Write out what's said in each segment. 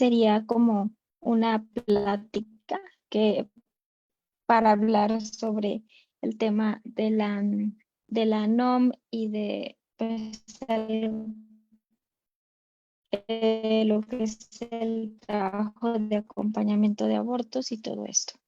sería como una plática que para hablar sobre el tema de la NOM y de pues, lo que es el trabajo de acompañamiento de abortos y todo esto.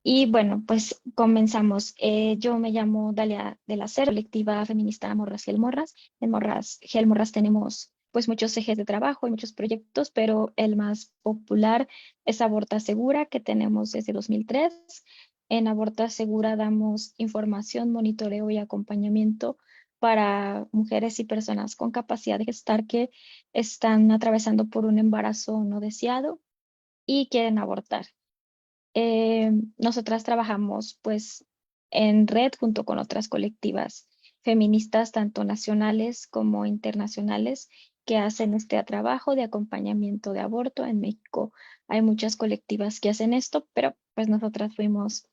Y bueno, pues comenzamos. Yo me llamo Dalia de la Cer, colectiva feminista Morras Gel Morras. En Morras Gel Morras tenemos pues muchos ejes de trabajo y muchos proyectos, pero el más popular es Aborta Segura, que tenemos desde 2003. En Aborta Segura damos información, monitoreo y acompañamiento para mujeres y personas con capacidad de gestar que están atravesando por un embarazo no deseado y quieren abortar. Nosotras trabajamos pues en red junto con otras colectivas feministas, tanto nacionales como internacionales, que hacen este trabajo de acompañamiento de aborto. En México hay muchas colectivas que hacen esto, pero pues nosotras fuimos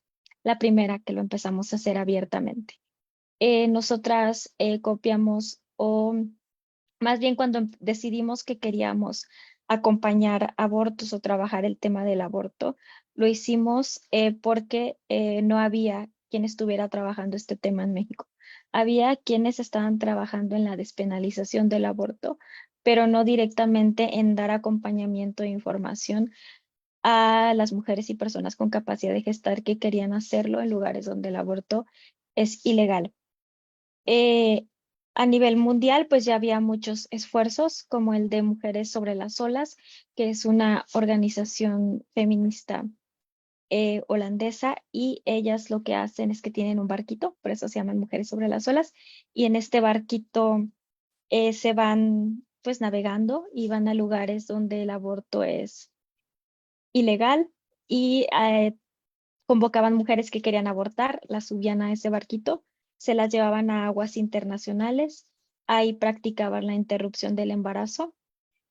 la primera que lo empezamos a hacer abiertamente. Nosotras copiamos o más bien cuando decidimos que queríamos acompañar abortos o trabajar el tema del aborto, lo hicimos porque no había quien estuviera trabajando este tema en México. Había quienes estaban trabajando en la despenalización del aborto, pero no directamente en dar acompañamiento e información a las mujeres y personas con capacidad de gestar que querían hacerlo en lugares donde el aborto es ilegal. Eh, a nivel mundial, pues ya había muchos esfuerzos, como el de Mujeres sobre las Olas, que es una organización feminista holandesa, y ellas lo que hacen es que tienen un barquito, por eso se llaman Mujeres sobre las Olas, y en este barquito se van pues navegando y van a lugares donde el aborto es ilegal y convocaban mujeres que querían abortar, las subían a ese barquito, se las llevaban a aguas internacionales, ahí practicaban la interrupción del embarazo,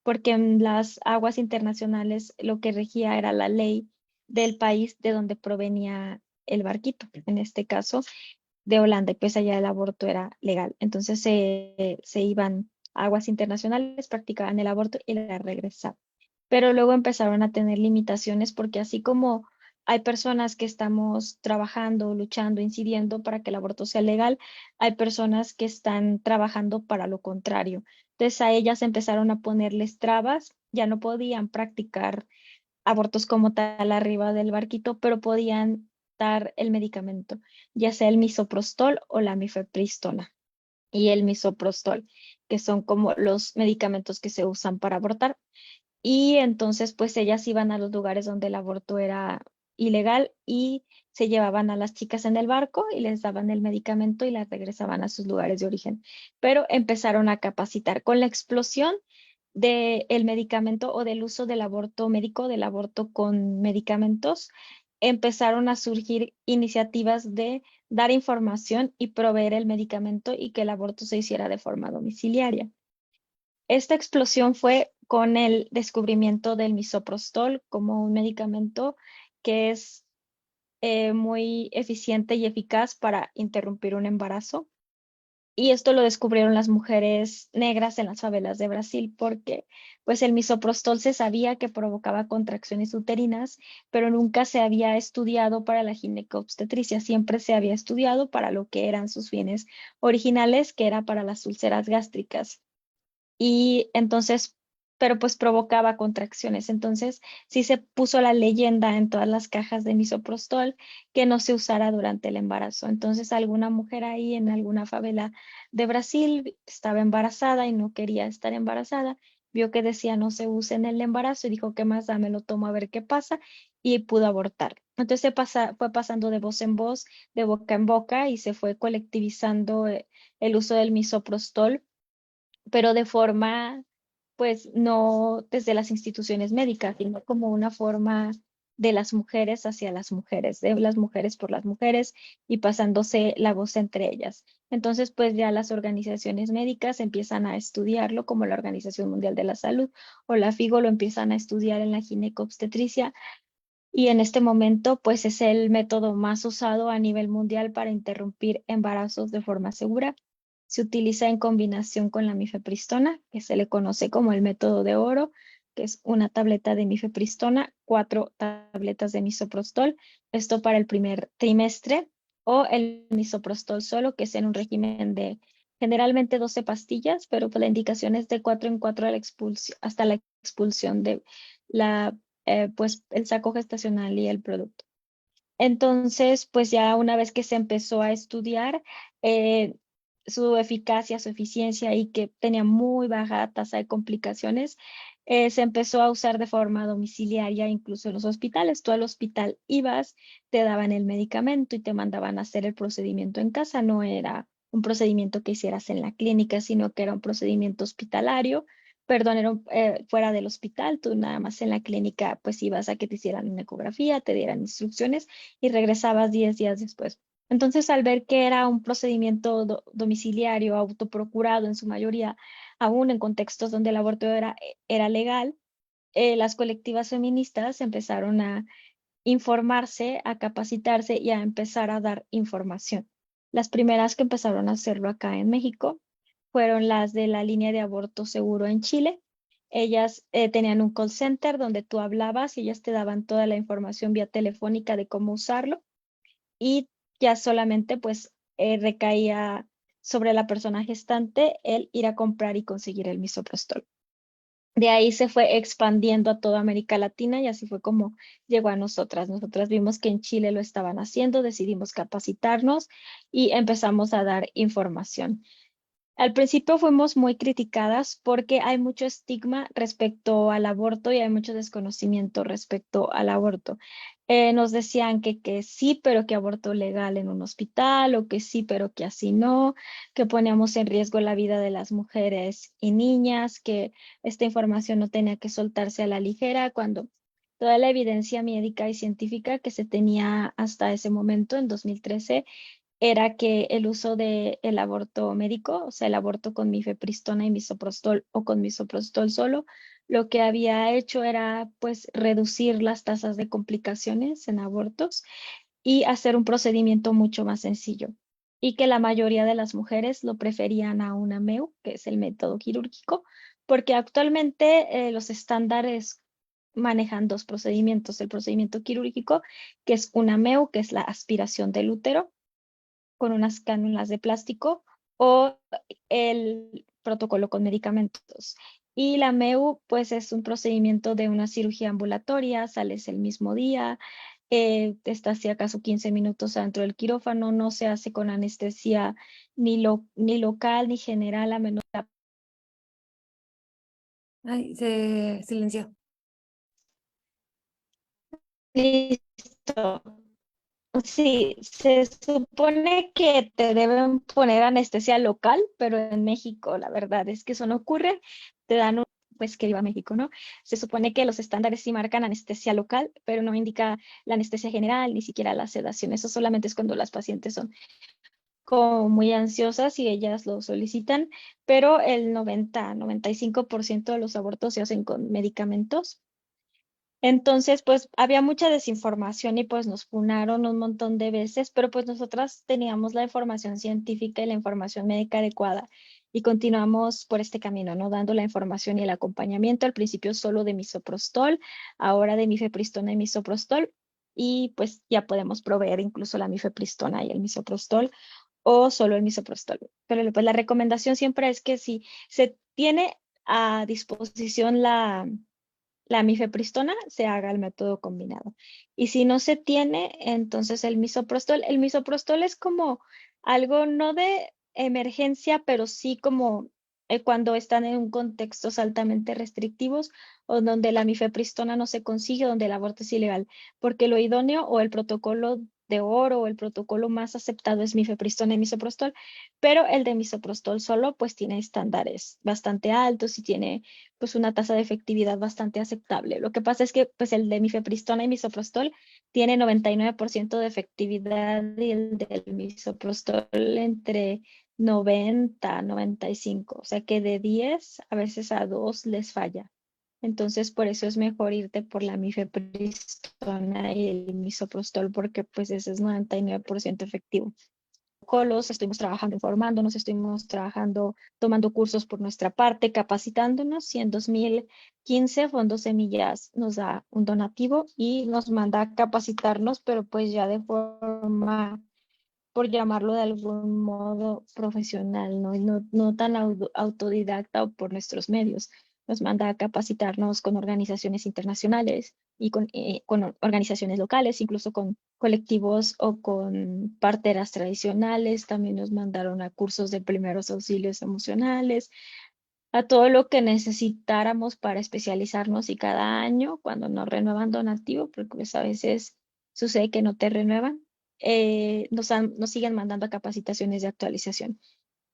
porque en las aguas internacionales lo que regía era la ley del país de donde provenía el barquito, en este caso de Holanda, y pues allá el aborto era legal. Entonces se iban a aguas internacionales, practicaban el aborto y la regresaban. Pero luego empezaron a tener limitaciones porque así como hay personas que estamos trabajando, luchando, incidiendo para que el aborto sea legal, hay personas que están trabajando para lo contrario. Entonces a ellas empezaron a ponerles trabas, ya no podían practicar abortos como tal arriba del barquito, pero podían dar el medicamento, ya sea el misoprostol o la mifepristona y el misoprostol, que son como los medicamentos que se usan para abortar. Y entonces, pues ellas iban a los lugares donde el aborto era ilegal y se llevaban a las chicas en el barco y les daban el medicamento y las regresaban a sus lugares de origen. Pero empezaron a capacitar con la explosión del medicamento o del uso del aborto médico, del aborto con medicamentos. Empezaron a surgir iniciativas de dar información y proveer el medicamento y que el aborto se hiciera de forma domiciliaria. Esta explosión fue con el descubrimiento del misoprostol como un medicamento que es muy eficiente y eficaz para interrumpir un embarazo. Y esto lo descubrieron las mujeres negras en las favelas de Brasil porque pues el misoprostol se sabía que provocaba contracciones uterinas, pero nunca se había estudiado para la ginecobstetricia, siempre se había estudiado para lo que eran sus fines originales, que era para las úlceras gástricas y entonces, pero pues provocaba contracciones. Entonces, sí se puso la leyenda en todas las cajas de misoprostol que no se usara durante el embarazo. Entonces, alguna mujer ahí en alguna favela de Brasil estaba embarazada y no quería estar embarazada. Vio que decía no se use en el embarazo y dijo, ¿qué más da? Me lo tomo a ver qué pasa y pudo abortar. Entonces fue pasando de voz en voz, de boca en boca y se fue colectivizando el uso del misoprostol, pero de forma, pues no desde las instituciones médicas, sino como una forma de las mujeres hacia las mujeres, de las mujeres por las mujeres y pasándose la voz entre ellas. Entonces, pues ya las organizaciones médicas empiezan a estudiarlo, como la Organización Mundial de la Salud o la FIGO lo empiezan a estudiar en la ginecobstetricia. Y en este momento, pues es el método más usado a nivel mundial para interrumpir embarazos de forma segura. Se utiliza en combinación con la mifepristona, que se le conoce como el método de oro, que es una tableta de mifepristona, 4 tabletas de misoprostol, esto para el primer trimestre, o el misoprostol solo, que es en un régimen de generalmente 12 pastillas, pero pues la indicación es de 4 en 4 hasta la expulsión de pues el saco gestacional y el producto. Entonces, pues ya una vez que se empezó a estudiar eh, su eficacia, su eficiencia y que tenía muy baja tasa de complicaciones, se empezó a usar de forma domiciliaria, incluso en los hospitales. Tú al hospital ibas, te daban el medicamento y te mandaban a hacer el procedimiento en casa. No era un procedimiento que hicieras en la clínica, sino que era un procedimiento hospitalario. Perdón, era fuera del hospital. Tú nada más en la clínica, pues ibas a que te hicieran una ecografía, te dieran instrucciones y regresabas 10 días después. Entonces, al ver que era un procedimiento domiciliario, autoprocurado en su mayoría, aún en contextos donde el aborto era legal, las colectivas feministas empezaron a informarse, a capacitarse y a empezar a dar información. Las primeras que empezaron a hacerlo acá en México fueron las de la línea de aborto seguro en Chile. Ellas tenían un call center donde tú hablabas y ellas te daban toda la información vía telefónica de cómo usarlo y ya solamente pues recaía sobre la persona gestante el ir a comprar y conseguir el misoprostol. De ahí se fue expandiendo a toda América Latina y así fue como llegó a nosotras. Nosotras vimos que en Chile lo estaban haciendo, decidimos capacitarnos y empezamos a dar información. Al principio fuimos muy criticadas porque hay mucho estigma respecto al aborto y hay mucho desconocimiento respecto al aborto. Nos decían que sí, pero que aborto legal en un hospital, o que sí, pero que así no, que poníamos en riesgo la vida de las mujeres y niñas, que esta información no tenía que soltarse a la ligera cuando toda la evidencia médica y científica que se tenía hasta ese momento, en 2013, era que el uso del aborto médico, o sea, el aborto con mifepristona y misoprostol o con misoprostol solo, lo que había hecho era pues reducir las tasas de complicaciones en abortos y hacer un procedimiento mucho más sencillo. Y que la mayoría de las mujeres lo preferían a una MEU, que es el método quirúrgico, porque actualmente los estándares manejan dos procedimientos. El procedimiento quirúrgico, que es una MEU, que es la aspiración del útero, con unas cánulas de plástico, o el protocolo con medicamentos. Y la MEU, pues es un procedimiento de una cirugía ambulatoria, sales el mismo día, estás si acaso 15 minutos dentro del quirófano, no se hace con anestesia ni local ni general, a menos Ay, se silenció. listo. Sí, se supone que te deben poner anestesia local, pero en México la verdad es que eso no ocurre. Te dan pues que viva México, ¿no? Se supone que los estándares sí marcan anestesia local, pero no indica la anestesia general, ni siquiera la sedación. Eso solamente es cuando las pacientes son como muy ansiosas y ellas lo solicitan, pero el 95% de los abortos se hacen con medicamentos. Entonces, pues había mucha desinformación y pues nos funaron un montón de veces, pero pues nosotras teníamos la información científica y la información médica adecuada y continuamos por este camino, ¿no? Dando la información y el acompañamiento, al principio solo de misoprostol, ahora de mifepristona y misoprostol, y pues ya podemos proveer incluso la mifepristona y el misoprostol o solo el misoprostol. Pero pues la recomendación siempre es que si se tiene a disposición la mifepristona, se haga el método combinado. Y si no se tiene, entonces el misoprostol es como algo no de emergencia, pero sí como cuando están en un contextos altamente restrictivos o donde la mifepristona no se consigue, donde el aborto es ilegal, porque lo idóneo o el protocolo de oro o el protocolo más aceptado es mifepristona y misoprostol, pero el de misoprostol solo pues tiene estándares bastante altos y tiene pues una tasa de efectividad bastante aceptable. Lo que pasa es que pues el de mifepristona y misoprostol tiene 99% de efectividad y el del misoprostol entre 90 95, o sea que de 10 a veces a 2 les falla. Entonces, por eso es mejor irte por la mifepristona y el misoprostol, porque pues ese es 99% efectivo. protocolos, estuvimos trabajando, informándonos, estuvimos trabajando, tomando cursos por nuestra parte, capacitándonos, y en 2015 Fondo Semillas nos da un donativo y nos manda a capacitarnos, pero pues ya de forma, por llamarlo de algún modo, profesional, ¿no? Y no tan autodidacta o por nuestros medios. Nos manda a capacitarnos con organizaciones internacionales y con organizaciones locales, incluso con colectivos o con parteras tradicionales. También nos mandaron a cursos de primeros auxilios emocionales, a todo lo que necesitáramos para especializarnos, y cada año, cuando nos renuevan donativo, porque pues a veces sucede que no te renuevan, nos siguen mandando a capacitaciones de actualización.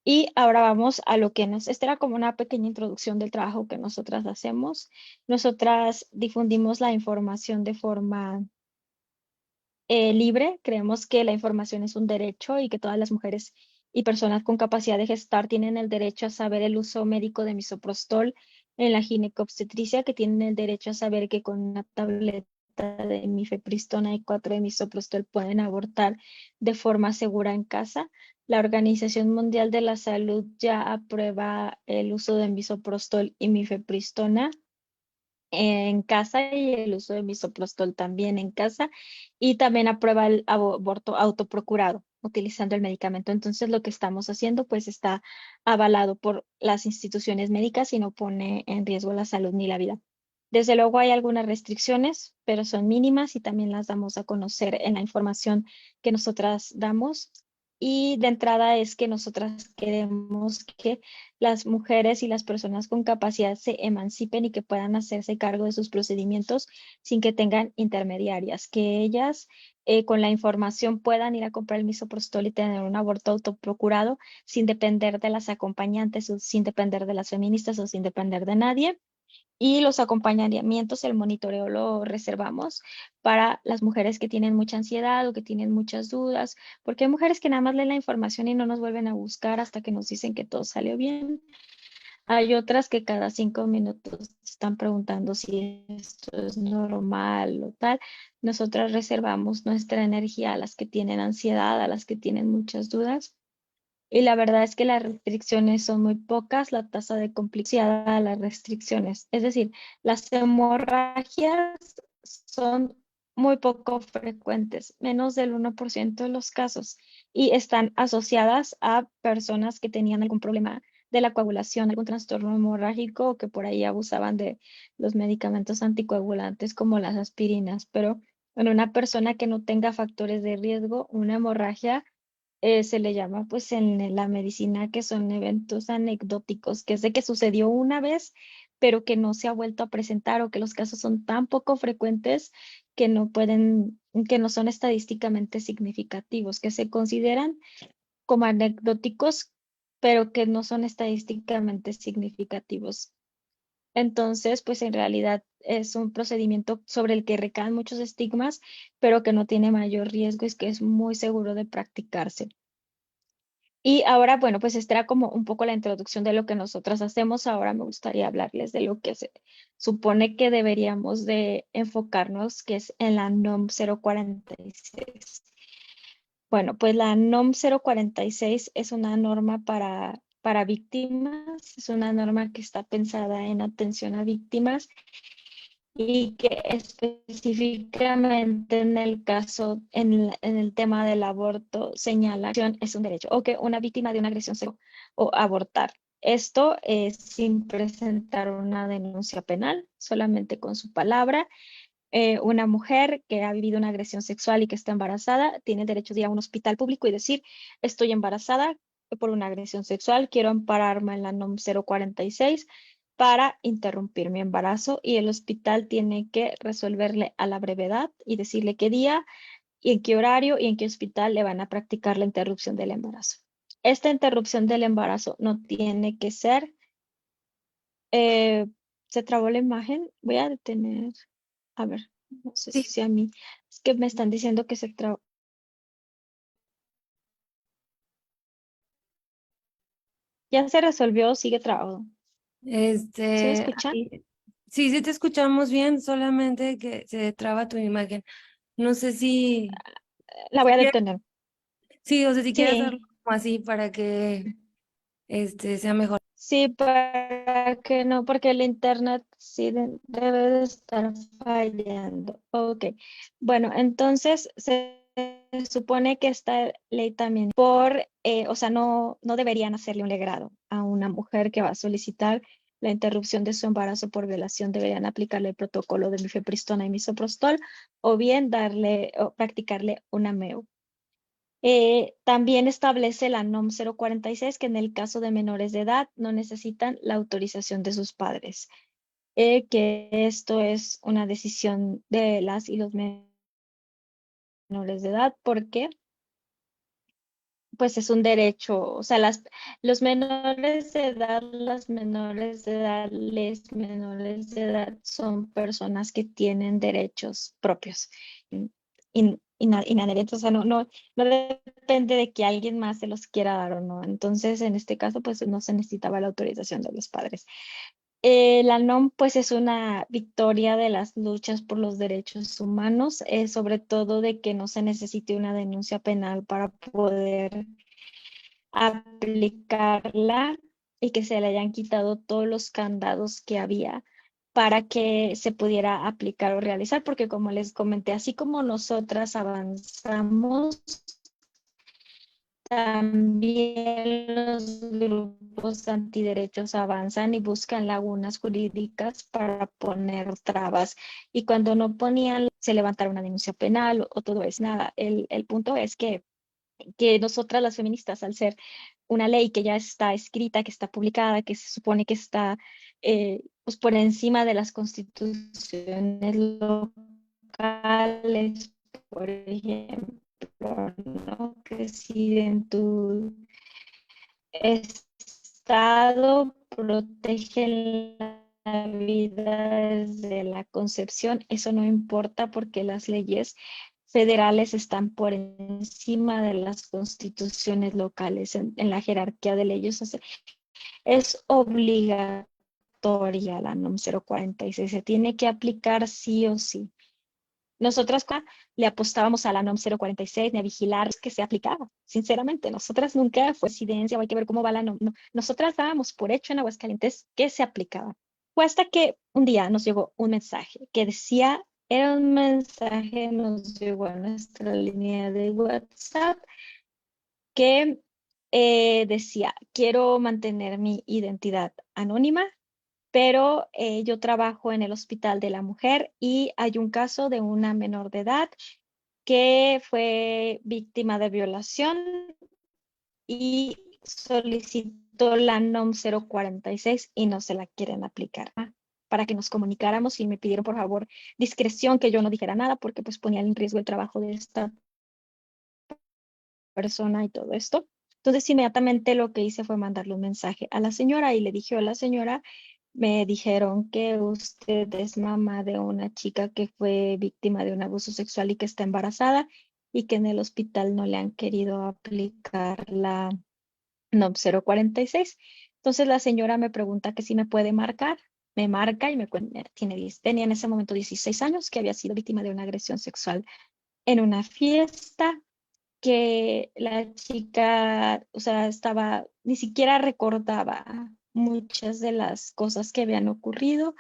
Y ahora vamos a lo que esta era como una pequeña introducción del trabajo que nosotras hacemos. Nosotras difundimos la información de forma libre. Creemos que la información es un derecho y que todas las mujeres y personas con capacidad de gestar tienen el derecho a saber el uso médico de misoprostol en la ginecobstetricia, que tienen el derecho a saber que con una tableta de mifepristona y 4 de misoprostol pueden abortar de forma segura en casa. La Organización Mundial de la Salud ya aprueba el uso de misoprostol y mifepristona en casa, y el uso de misoprostol también en casa, y también aprueba el aborto autoprocurado utilizando el medicamento. Entonces, lo que estamos haciendo pues está avalado por las instituciones médicas y no pone en riesgo la salud ni la vida. Desde luego hay algunas restricciones, pero son mínimas y también las damos a conocer en la información que nosotras damos. Y de entrada es que nosotras queremos que las mujeres y las personas con capacidad se emancipen y que puedan hacerse cargo de sus procedimientos sin que tengan intermediarias, que ellas con la información puedan ir a comprar el misoprostol y tener un aborto autoprocurado sin depender de las acompañantes o sin depender de las feministas o sin depender de nadie. Y los acompañamientos, el monitoreo lo reservamos para las mujeres que tienen mucha ansiedad o que tienen muchas dudas, porque hay mujeres que nada más leen la información y no nos vuelven a buscar hasta que nos dicen que todo salió bien. Hay otras que cada 5 minutos están preguntando si esto es normal o tal. Nosotras reservamos nuestra energía a las que tienen ansiedad, a las que tienen muchas dudas. Y la verdad es que las restricciones son muy pocas, la tasa de complicidad a las restricciones. Es decir, las hemorragias son muy poco frecuentes, menos del 1% de los casos, y están asociadas a personas que tenían algún problema de la coagulación, algún trastorno hemorrágico, o que por ahí abusaban de los medicamentos anticoagulantes como las aspirinas. Pero en una persona que no tenga factores de riesgo, una hemorragia se le llama pues en la medicina que son eventos anecdóticos, que es de que sucedió una vez, pero que no se ha vuelto a presentar, o que los casos son tan poco frecuentes que que no son estadísticamente significativos, que se consideran como anecdóticos, pero que no son estadísticamente significativos. Entonces, pues en realidad es un procedimiento sobre el que recaen muchos estigmas, pero que no tiene mayor riesgo, es que es muy seguro de practicarse. Y ahora, bueno, pues esta era como un poco la introducción de lo que nosotras hacemos. Ahora me gustaría hablarles de lo que se supone que deberíamos de enfocarnos, que es en la NOM 046. Bueno, pues la NOM 046 es una norma para víctimas, es una norma que está pensada en atención a víctimas, y que específicamente en el caso, en el tema del aborto, señala que es un derecho, o que una víctima de una agresión sexual o abortar. Esto es sin presentar una denuncia penal, solamente con su palabra. Una mujer que ha vivido una agresión sexual y que está embarazada tiene derecho de ir a un hospital público y decir: estoy embarazada por una agresión sexual, quiero ampararme en la NOM 046 para interrumpir mi embarazo, y el hospital tiene que resolverle a la brevedad y decirle qué día y en qué horario y en qué hospital le van a practicar la interrupción del embarazo. Esta interrupción del embarazo no tiene que ser, eh, se trabó la imagen, voy a detener, a ver, no sé Sí, si a mí, es que me están diciendo que se trabó. ¿Ya se resolvió o sigue trabado? ¿Se escuchan? sí, sí te escuchamos bien, solamente que se traba tu imagen. No sé si, La voy si a quieres, detener. Sí, o sea, si quieres hacerlo Sí, como así para que sea mejor. sí, para que no, porque el internet sí debe de estar fallando. Ok, bueno, entonces se supone que esta ley también o sea, no deberían hacerle un legrado a una mujer que va a solicitar la interrupción de su embarazo por violación, deberían aplicarle el protocolo de mifepristona y misoprostol o bien darle o practicarle una MEU. También establece la NOM 046 que en el caso de menores de edad no necesitan la autorización de sus padres, que esto es una decisión de las y los menores de edad porque pues es un derecho, o sea, los menores de edad, las menores de edad, les menores de edad son personas que tienen derechos propios, inadherentes, o sea, no depende de que alguien más se los quiera dar o no. Entonces, en este caso, pues no se necesitaba la autorización de los padres. La NOM, pues, es una victoria de las luchas por los derechos humanos, sobre todo de que no se necesite una denuncia penal para poder aplicarla y que se le hayan quitado todos los candados que había para que se pudiera aplicar o realizar, porque como les comenté, así como nosotras avanzamos, también los grupos antiderechos avanzan y buscan lagunas jurídicas para poner trabas. Y cuando no ponían, se levantara una denuncia penal o todo es nada. El punto es que nosotras las feministas, al ser una ley que ya está escrita, que está publicada, que se supone que está pues por encima de las constituciones locales, por ejemplo, ¿no? Que si en tu estado protege la vida desde la concepción, eso no importa porque las leyes federales están por encima de las constituciones locales en la jerarquía de leyes. O sea, es obligatoria la NOM 046, se tiene que aplicar sí o sí. Nosotras le apostábamos a la NOM 046 ni a vigilar que se aplicaba. Sinceramente, nosotras nunca fue incidencia o hay que ver cómo va la NOM. No, nosotras dábamos por hecho en Aguascalientes que se aplicaba. Fue hasta que un día nos llegó un mensaje que decía, era un mensaje, nos llegó a nuestra línea de WhatsApp que decía, quiero mantener mi identidad anónima, pero yo trabajo en el Hospital de la Mujer y hay un caso de una menor de edad que fue víctima de violación y solicitó la NOM 046 y no se la quieren aplicar. Para que nos comunicáramos y me pidieron por favor discreción, que yo no dijera nada porque pues ponía en riesgo el trabajo de esta persona y todo esto. Entonces inmediatamente lo que hice fue mandarle un mensaje a la señora y le dije, hola señora, me dijeron que usted es mamá de una chica que fue víctima de un abuso sexual y que está embarazada y que en el hospital no le han querido aplicar la NOM 046. Entonces la señora me pregunta que si me puede marcar. Me marca y me cuenta, tenía en ese momento 16 años, que había sido víctima de una agresión sexual en una fiesta, que la chica, o sea, ni siquiera recordaba muchas de las cosas que habían ocurrido,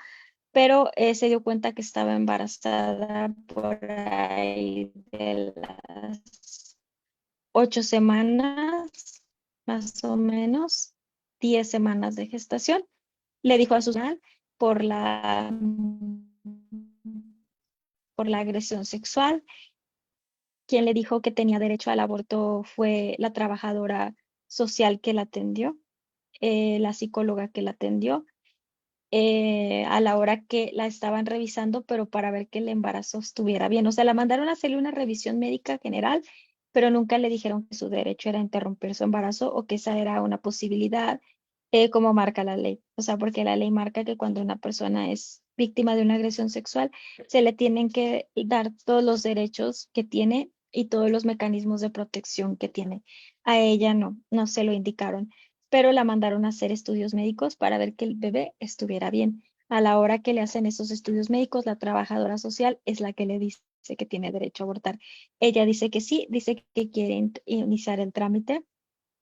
pero se dio cuenta que estaba embarazada por ahí de las 8 semanas, más o menos, 10 semanas de gestación. Le dijo a su por la, por la agresión sexual. Quien le dijo que tenía derecho al aborto fue la trabajadora social que la atendió, la psicóloga que la atendió, a la hora que la estaban revisando, pero para ver que el embarazo estuviera bien. O sea, la mandaron a hacerle una revisión médica general, pero nunca le dijeron que su derecho era interrumpir su embarazo o que esa era una posibilidad, como marca la ley. O sea, porque la ley marca que cuando una persona es víctima de una agresión sexual, se le tienen que dar todos los derechos que tiene y todos los mecanismos de protección que tiene. A ella no se lo indicaron, pero la mandaron a hacer estudios médicos para ver que el bebé estuviera bien. A la hora que le hacen esos estudios médicos, la trabajadora social es la que le dice que tiene derecho a abortar. Ella dice que sí, dice que quiere iniciar el trámite.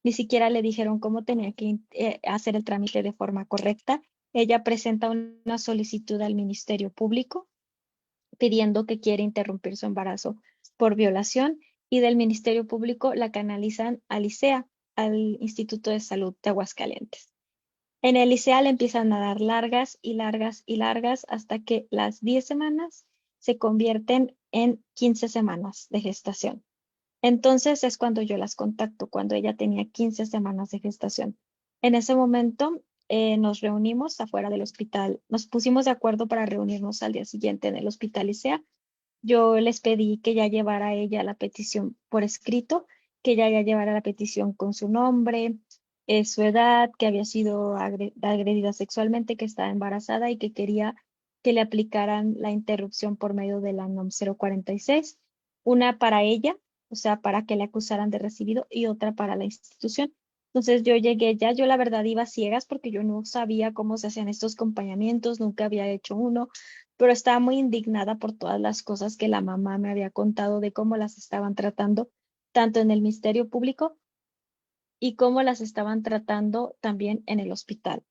Ni siquiera le dijeron cómo tenía que hacer el trámite de forma correcta. Ella presenta una solicitud al Ministerio Público pidiendo que quiere interrumpir su embarazo por violación y del Ministerio Público la canalizan al ICEA, al Instituto de Salud de Aguascalientes. En el ICEA le empiezan a dar largas y largas y largas hasta que las 10 semanas se convierten en 15 semanas de gestación. Entonces es cuando yo las contacto, cuando ella tenía 15 semanas de gestación. En ese momento nos reunimos afuera del hospital, nos pusimos de acuerdo para reunirnos al día siguiente en el hospital ICEA. Yo les pedí que ya llevara ella la petición por escrito, que ella ya llevara la petición con su nombre, su edad, que había sido agredida sexualmente, que estaba embarazada y que quería que le aplicaran la interrupción por medio de la NOM 046, una para ella, o sea, para que le acusaran de recibido, y otra para la institución. Entonces yo llegué ya, yo la verdad iba a ciegas porque yo no sabía cómo se hacían estos acompañamientos, nunca había hecho uno, pero estaba muy indignada por todas las cosas que la mamá me había contado de cómo las estaban tratando, tanto en el Ministerio Público y cómo las estaban tratando también en el hospital.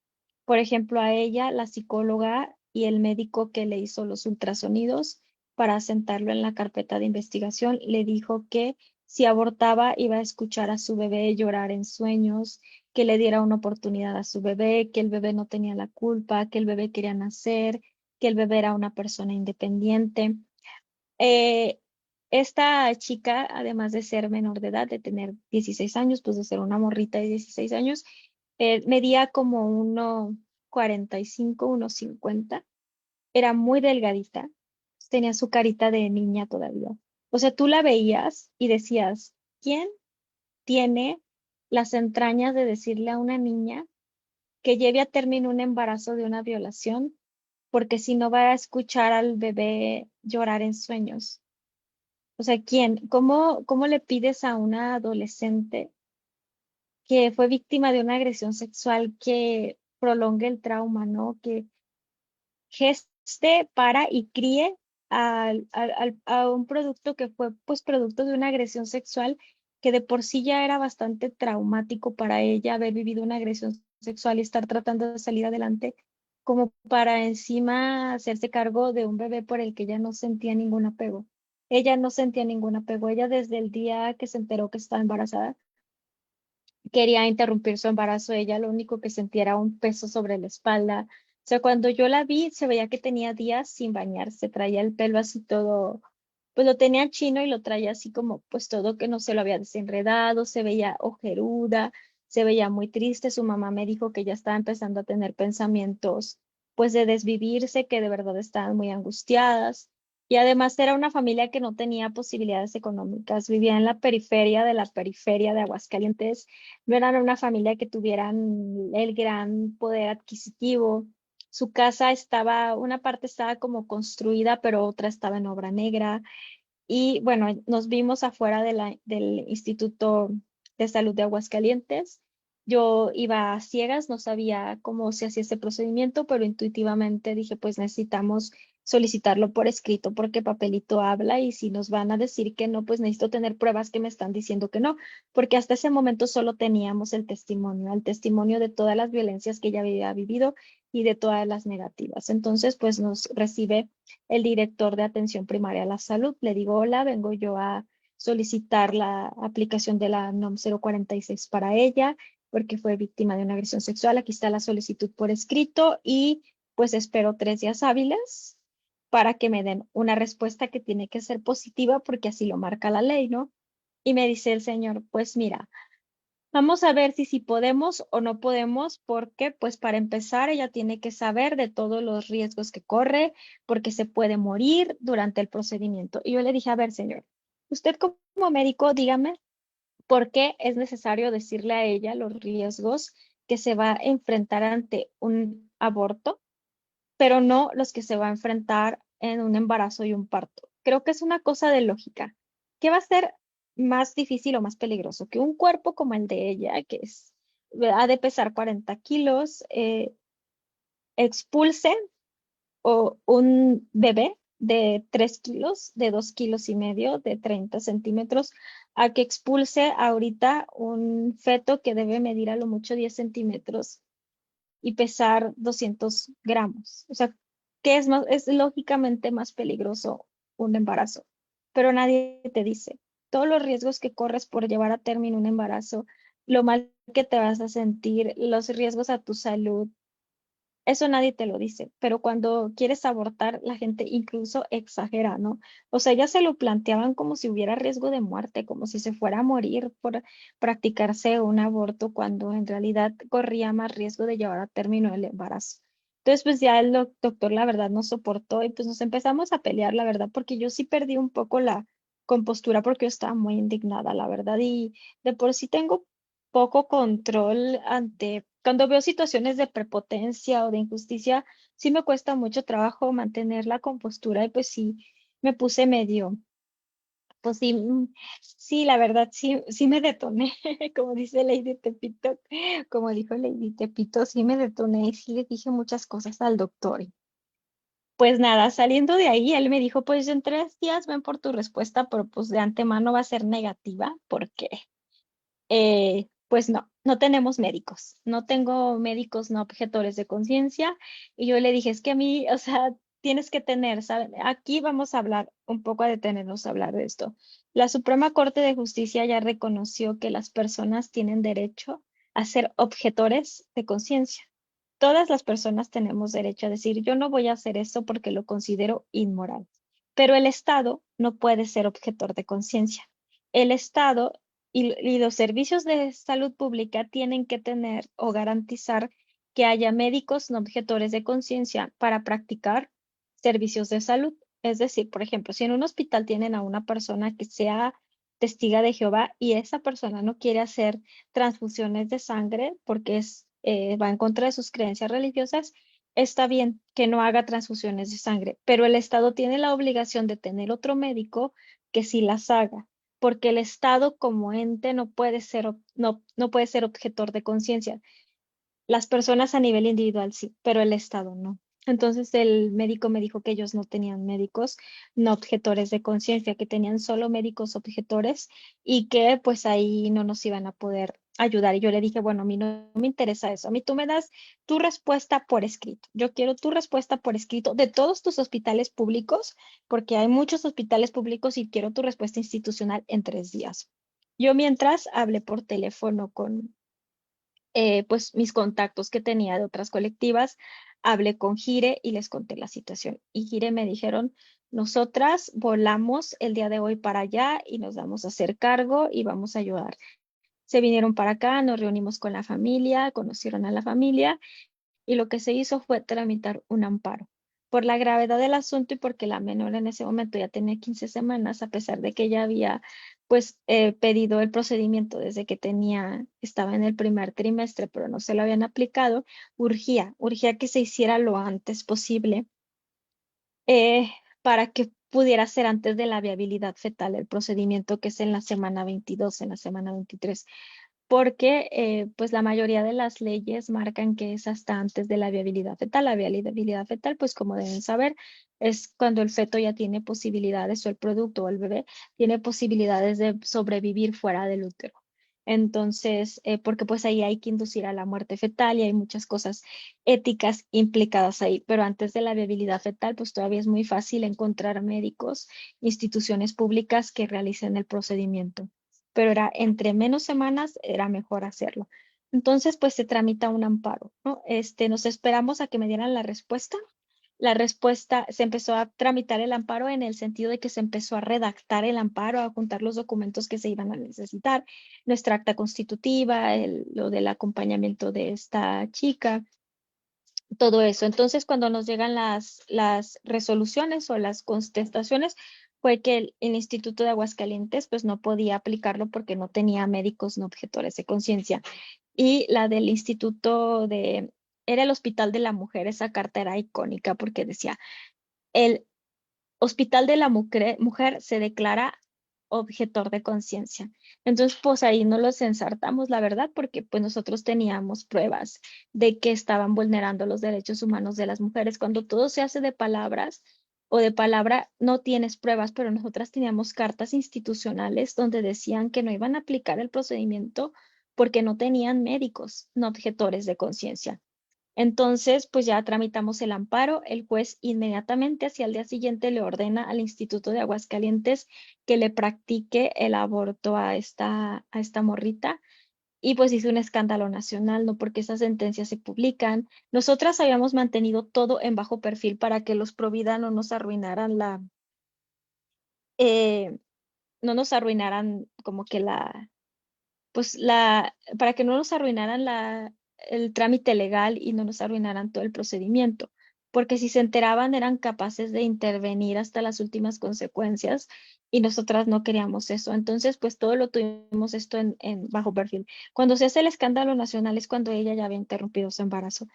Por ejemplo, a ella, la psicóloga y el médico que le hizo los ultrasonidos para sentarlo en la carpeta de investigación, le dijo que si abortaba iba a escuchar a su bebé llorar en sueños, que le diera una oportunidad a su bebé, que el bebé no tenía la culpa, que el bebé quería nacer, que el bebé era una persona independiente. Eh, Esta chica, además de ser menor de edad, de tener 16 años, pues de ser una morrita de 16 años, medía como 1,45, 1,50. Era muy delgadita, tenía su carita de niña todavía. O sea, tú la veías y decías, ¿quién tiene las entrañas de decirle a una niña que lleve a término un embarazo de una violación? Porque si no va a escuchar al bebé llorar en sueños. O sea, ¿quién? ¿Cómo le pides a una adolescente que fue víctima de una agresión sexual que prolongue el trauma, ¿no? Que geste para y críe a un producto que fue pues producto de una agresión sexual que de por sí ya era bastante traumático para ella haber vivido una agresión sexual y estar tratando de salir adelante, como para encima hacerse cargo de un bebé por el que ella no sentía ningún apego. Ella no sentía ningún apego. Ella desde el día que se enteró que estaba embarazada, quería interrumpir su embarazo. Ella lo único que sentía era un peso sobre la espalda. O sea, cuando yo la vi, se veía que tenía días sin bañarse, traía el pelo así todo, pues lo tenía chino y lo traía así como, pues todo que no se lo había desenredado, se veía ojeruda, se veía muy triste. Su mamá me dijo que ya estaba empezando a tener pensamientos, pues de desvivirse, que de verdad estaban muy angustiadas. Y además era una familia que no tenía posibilidades económicas, vivía en la periferia de Aguascalientes, no eran una familia que tuvieran el gran poder adquisitivo. Su casa estaba, una parte estaba como construida, pero otra estaba en obra negra. Y bueno, nos vimos afuera del Instituto de Salud de Aguascalientes. Yo iba a ciegas, no sabía cómo se hacía ese procedimiento, pero intuitivamente dije, pues necesitamos solicitarlo por escrito porque papelito habla y si nos van a decir que no, pues necesito tener pruebas que me están diciendo que no, porque hasta ese momento solo teníamos el testimonio de todas las violencias que ella había vivido y de todas las negativas. Entonces, pues nos recibe el director de atención primaria a la salud. Le digo, hola, vengo yo a solicitar la aplicación de la NOM 046 para ella, porque fue víctima de una agresión sexual. Aquí está la solicitud por escrito y pues espero 3 días hábiles para que me den una respuesta que tiene que ser positiva porque así lo marca la ley, ¿no? Y me dice el señor, pues mira, vamos a ver si podemos o no podemos, porque pues para empezar ella tiene que saber de todos los riesgos que corre, porque se puede morir durante el procedimiento. Y yo le dije, a ver, señor, usted como médico, dígame por qué es necesario decirle a ella los riesgos que se va a enfrentar ante un aborto, pero no los que se va a enfrentar en un embarazo y un parto. Creo que es una cosa de lógica. ¿Qué va a ser más difícil o más peligroso? Que un cuerpo como el de ella, que es, ha de pesar 40 kilos, expulse o un bebé de 3 kilos, de 2,5 kilos, de 30 centímetros, a que expulse ahorita un feto que debe medir a lo mucho 10 centímetros y pesar 200 gramos. O sea, ¿qué es más? Es lógicamente más peligroso un embarazo, pero nadie te dice todos los riesgos que corres por llevar a término un embarazo, lo mal que te vas a sentir, los riesgos a tu salud. Eso nadie te lo dice, pero cuando quieres abortar, la gente incluso exagera, ¿no? O sea, ya se lo planteaban como si hubiera riesgo de muerte, como si se fuera a morir por practicarse un aborto, cuando en realidad corría más riesgo de llevar a término el embarazo. Entonces, pues ya el doctor, la verdad, no soportó y pues nos empezamos a pelear, la verdad, porque yo sí perdí un poco la compostura porque yo estaba muy indignada, la verdad, y de por sí tengo poco control ante, cuando veo situaciones de prepotencia o de injusticia, sí me cuesta mucho trabajo mantener la compostura y pues sí me puse medio, pues sí, sí, la verdad, sí, sí me detoné, como dice Lady Tepito, como dijo Lady Tepito, sí me detoné y sí le dije muchas cosas al doctor. Pues nada, saliendo de ahí, él me dijo, pues en 3 días ven por tu respuesta, pero pues de antemano va a ser negativa, porque pues no, no tenemos médicos, no tengo médicos no objetores de conciencia. Y yo le dije, es que a mí, o sea, tienes que tener, ¿sabes? Aquí vamos a hablar un poco, a detenernos a hablar de esto. La Suprema Corte de Justicia ya reconoció que las personas tienen derecho a ser objetores de conciencia. Todas las personas tenemos derecho a decir, yo no voy a hacer esto porque lo considero inmoral. Pero el Estado no puede ser objetor de conciencia. El Estado y los servicios de salud pública tienen que tener o garantizar que haya médicos no objetores de conciencia para practicar servicios de salud. Es decir, por ejemplo, si en un hospital tienen a una persona que sea testiga de Jehová y esa persona no quiere hacer transfusiones de sangre porque va en contra de sus creencias religiosas, está bien que no haga transfusiones de sangre, pero el Estado tiene la obligación de tener otro médico que sí las haga, porque el Estado como ente no puede ser, no puede ser objetor de conciencia. Las personas a nivel individual sí, pero el Estado no. Entonces el médico me dijo que ellos no tenían médicos no objetores de conciencia, que tenían solo médicos objetores y que pues ahí no nos iban a poder ayudar. Y yo le dije, bueno, a mí no me interesa eso. A mí tú me das tu respuesta por escrito. Yo quiero tu respuesta por escrito de todos tus hospitales públicos, porque hay muchos hospitales públicos y quiero tu respuesta institucional en 3 días. Yo mientras hablé por teléfono con pues mis contactos que tenía de otras colectivas, hablé con Gire y les conté la situación. Y Gire me dijeron, nosotras volamos el día de hoy para allá y nos vamos a hacer cargo y vamos a ayudar. Se vinieron para acá, nos reunimos con la familia, conocieron a la familia y lo que se hizo fue tramitar un amparo. Por la gravedad del asunto y porque la menor en ese momento ya tenía 15 semanas, a pesar de que ella había pues pedido el procedimiento desde que estaba en el primer trimestre, pero no se lo habían aplicado, urgía que se hiciera lo antes posible para que pudiera ser antes de la viabilidad fetal el procedimiento que es en la semana 22, en la semana 23, porque pues la mayoría de las leyes marcan que es hasta antes de la viabilidad fetal. La viabilidad fetal, pues como deben saber, es cuando el feto ya tiene posibilidades o el producto o el bebé tiene posibilidades de sobrevivir fuera del útero. Entonces, porque pues ahí hay que inducir a la muerte fetal y hay muchas cosas éticas implicadas ahí, pero antes de la viabilidad fetal, pues todavía es muy fácil encontrar médicos, instituciones públicas que realicen el procedimiento, pero era entre menos semanas era mejor hacerlo. Entonces, pues se tramita un amparo, ¿no? Nos esperamos a que me dieran la respuesta. La respuesta, se empezó a tramitar el amparo en el sentido de que se empezó a redactar el amparo, a juntar los documentos que se iban a necesitar, nuestra acta constitutiva, lo del acompañamiento de esta chica, todo eso. Entonces, cuando nos llegan las resoluciones o las contestaciones, fue que el Instituto de Aguascalientes pues no podía aplicarlo porque no tenía médicos no objetores de conciencia. Y la del era el Hospital de la Mujer, esa carta era icónica porque decía, el Hospital de la Mujer se declara objetor de conciencia. Entonces, pues ahí no los ensartamos, la verdad, porque pues nosotros teníamos pruebas de que estaban vulnerando los derechos humanos de las mujeres. Cuando todo se hace de palabras, o de palabra, no tienes pruebas, pero nosotras teníamos cartas institucionales donde decían que no iban a aplicar el procedimiento porque no tenían médicos, no objetores de conciencia. Entonces, pues ya tramitamos el amparo. El juez inmediatamente hacia el día siguiente le ordena al Instituto de Aguascalientes que le practique el aborto a esta morrita. Y pues hizo un escándalo nacional, ¿no? Porque esas sentencias se publican. Nosotras habíamos mantenido todo en bajo perfil para que los Provida no nos arruinaran eh, no nos arruinaran como que para que no nos arruinaran el trámite legal y no nos arruinaran todo el procedimiento, porque si se enteraban eran capaces de intervenir hasta las últimas consecuencias y nosotras no queríamos eso. Entonces, pues todo lo tuvimos esto en bajo perfil. Cuando se hace el escándalo nacional es cuando ella ya había interrumpido su embarazo.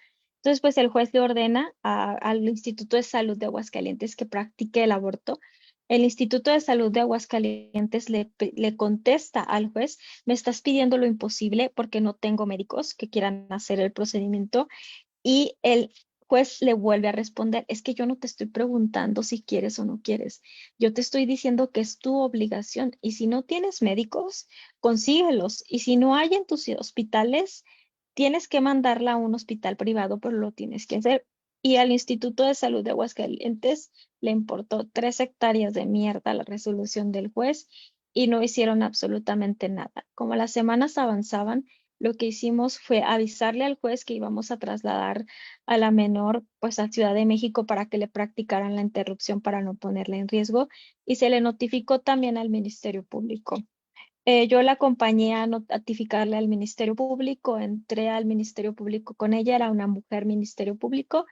Entonces, pues el juez le ordena al Instituto de Salud de Aguascalientes que practique el aborto. El Instituto de Salud de Aguascalientes le contesta al juez: me estás pidiendo lo imposible porque no tengo médicos que quieran hacer el procedimiento. Y el juez le vuelve a responder: es que yo no te estoy preguntando si quieres o no quieres. Yo te estoy diciendo que es tu obligación y si no tienes médicos, consíguelos. Y si no hay en tus hospitales, tienes que mandarla a un hospital privado, pero lo tienes que hacer. Y al Instituto de Salud de Aguascalientes le importó 3 hectáreas de mierda la resolución del juez y no hicieron absolutamente nada. Como las semanas avanzaban, lo que hicimos fue avisarle al juez que íbamos a trasladar a la menor pues a Ciudad de México para que le practicaran la interrupción para no ponerla en riesgo y se le notificó también al Ministerio Público. Yo la acompañé a notificarle al Ministerio Público, entré al Ministerio Público con ella, era una mujer Ministerio Público,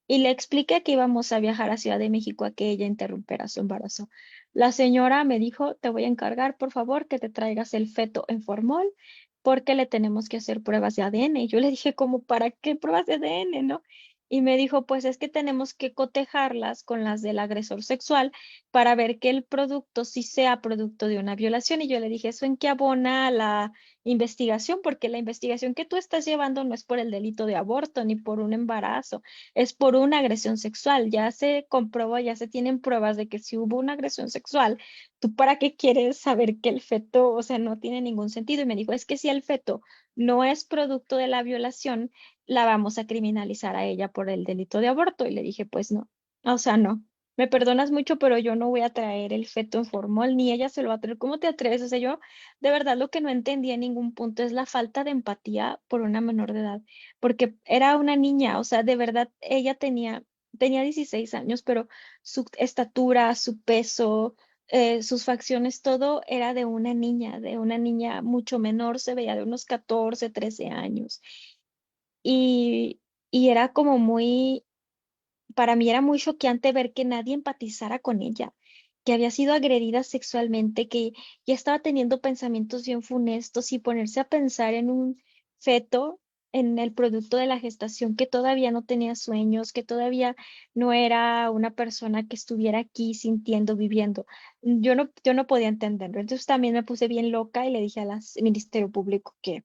y le expliqué que íbamos a viajar a Ciudad de México a que ella interrumpiera su embarazo. La señora me dijo: te voy a encargar, por favor, que te traigas el feto en formol porque le tenemos que hacer pruebas de ADN. Y yo le dije: ¿cómo para qué pruebas de ADN, no? Y me dijo: pues es que tenemos que cotejarlas con las del agresor sexual para ver que el producto sí sea producto de una violación. Y yo le dije: ¿eso en qué abona la investigación? Porque la investigación que tú estás llevando no es por el delito de aborto ni por un embarazo, es por una agresión sexual. Ya se comprobó, ya se tienen pruebas de que si hubo una agresión sexual, ¿tú para qué quieres saber que el feto, o sea, no tiene ningún sentido? Y me dijo: es que si el feto no es producto de la violación, la vamos a criminalizar a ella por el delito de aborto. Y le dije: pues no, o sea, no. Me perdonas mucho, pero yo no voy a traer el feto en formol, ni ella se lo va a traer. ¿Cómo te atreves? O sea, yo de verdad lo que no entendí en ningún punto es la falta de empatía por una menor de edad, porque era una niña, o sea, de verdad ella tenía 16 años, pero su estatura, su peso, sus facciones, todo era de una niña mucho menor, se veía de unos 14, 13 años. Y, y era como para mí era muy choqueante ver que nadie empatizara con ella, que había sido agredida sexualmente, que ya estaba teniendo pensamientos bien funestos y ponerse a pensar en un feto, en el producto de la gestación, que todavía no tenía sueños, que todavía no era una persona que estuviera aquí sintiendo, viviendo. Yo no podía entenderlo. Entonces también me puse bien loca y le dije al Ministerio Público que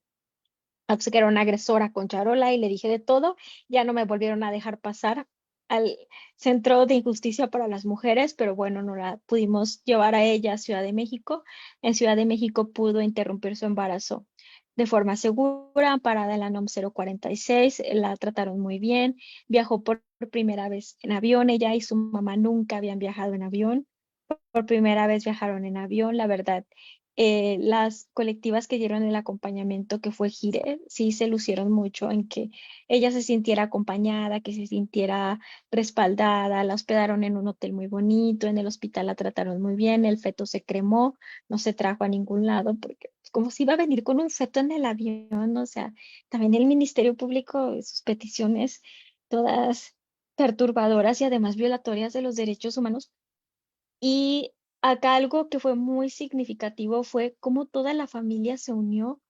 era una agresora con charola y le dije de todo. Ya no me volvieron a dejar pasar al Centro de Injusticia para las Mujeres, pero bueno, no la pudimos llevar a ella a Ciudad de México. En Ciudad de México pudo interrumpir su embarazo de forma segura, parada en la NOM 046, la trataron muy bien, viajó por primera vez en avión. Ella y su mamá nunca habían viajado en avión, por primera vez viajaron en avión. La verdad, las colectivas que dieron el acompañamiento, que fue Gire, sí se lucieron mucho en que ella se sintiera acompañada, que se sintiera respaldada. La hospedaron en un hotel muy bonito, en el hospital la trataron muy bien, el feto se cremó, no se trajo a ningún lado, porque pues, como si iba a venir con un feto en el avión. O sea, también el Ministerio Público, sus peticiones todas perturbadoras y además violatorias de los derechos humanos. Y acá algo que fue muy significativo fue cómo toda la familia se unió,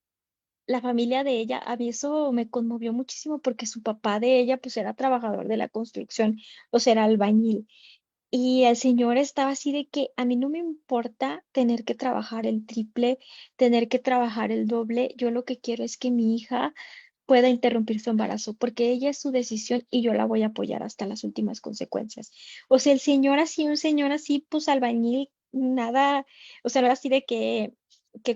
la familia de ella. A mí eso me conmovió muchísimo porque su papá de ella pues era trabajador de la construcción, o sea, era albañil. Y el señor estaba así de que: a mí no me importa tener que trabajar el triple, tener que trabajar el doble, yo lo que quiero es que mi hija pueda interrumpir su embarazo, porque ella es su decisión y yo la voy a apoyar hasta las últimas consecuencias. O sea, el señor así, un señor así, pues albañil, nada, o sea, no era así de que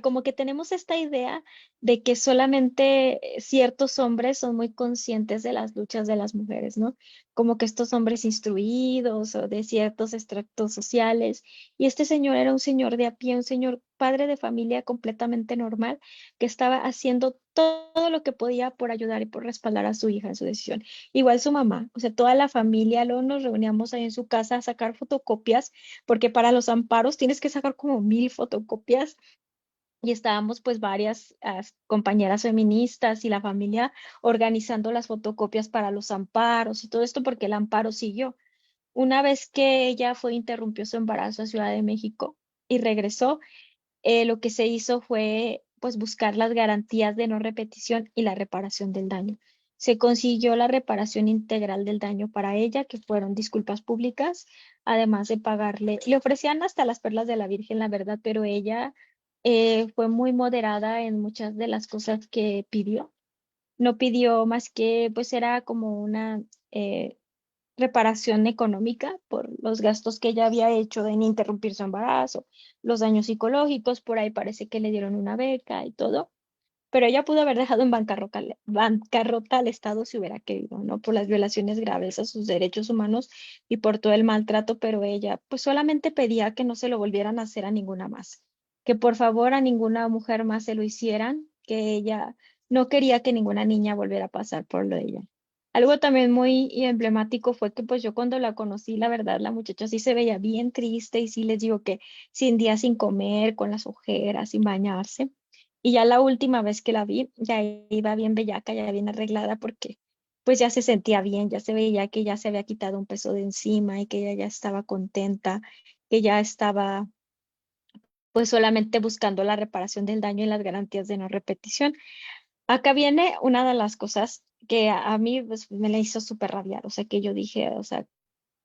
como que tenemos esta idea de que solamente ciertos hombres son muy conscientes de las luchas de las mujeres, ¿no? Como que estos hombres instruidos o de ciertos extractos sociales. Y este señor era un señor de a pie, un señor padre de familia completamente normal, que estaba haciendo todo lo que podía por ayudar y por respaldar a su hija en su decisión. Igual su mamá, o sea, toda la familia, luego nos reuníamos ahí en su casa a sacar fotocopias, porque para los amparos tienes que sacar como 1000 fotocopias y estábamos pues varias compañeras feministas y la familia organizando las fotocopias para los amparos y todo esto porque el amparo siguió. Una vez que ella fue, interrumpió su embarazo a Ciudad de México y regresó, lo que se hizo fue pues buscar las garantías de no repetición y la reparación del daño. Se consiguió la reparación integral del daño para ella, que fueron disculpas públicas, además de pagarle, le ofrecían hasta las perlas de la Virgen, la verdad, pero ella fue muy moderada en muchas de las cosas que pidió. No pidió más que, pues era como una reparación económica por los gastos que ella había hecho en interrumpir su embarazo, los daños psicológicos, por ahí parece que le dieron una beca y todo, pero ella pudo haber dejado en bancarrota al Estado si hubiera querido, ¿no? Por las violaciones graves a sus derechos humanos y por todo el maltrato, pero ella pues solamente pedía que no se lo volvieran a hacer a ninguna más, que por favor a ninguna mujer más se lo hicieran, que ella no quería que ninguna niña volviera a pasar por lo de ella. Algo también muy emblemático fue que pues yo cuando la conocí, la verdad, la muchacha sí se veía bien triste y sí les digo que sin día sin comer, con las ojeras, sin bañarse. Y ya la última vez que la vi, ya iba bien bellaca, ya bien arreglada, porque pues ya se sentía bien, ya se veía que ya se había quitado un peso de encima y que ella ya estaba contenta, que ya estaba pues solamente buscando la reparación del daño y las garantías de no repetición. Acá viene una de las cosas que a mí pues, me la hizo súper rabiar, o sea, que yo dije, o sea,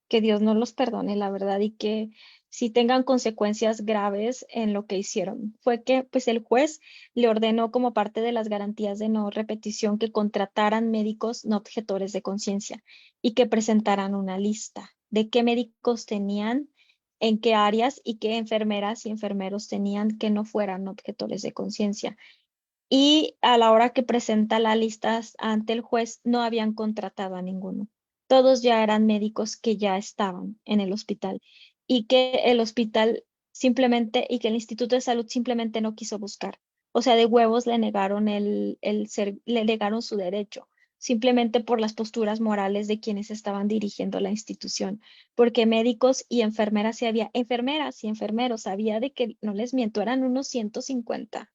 que Dios no los perdone, la verdad, y que si tengan consecuencias graves en lo que hicieron. Fue que pues el juez le ordenó como parte de las garantías de no repetición que contrataran médicos no objetores de conciencia y que presentaran una lista de qué médicos tenían, en qué áreas y qué enfermeras y enfermeros tenían que no fueran objetores de conciencia. Y a la hora que presenta la lista ante el juez, no habían contratado a ninguno. Todos ya eran médicos que ya estaban en el hospital y que el hospital simplemente, y que el Instituto de Salud simplemente no quiso buscar. O sea, de huevos le negaron le negaron su derecho, simplemente por las posturas morales de quienes estaban dirigiendo la institución. Porque médicos y enfermeras, si había enfermeras y enfermeros, había de que, no les miento, eran unos 150.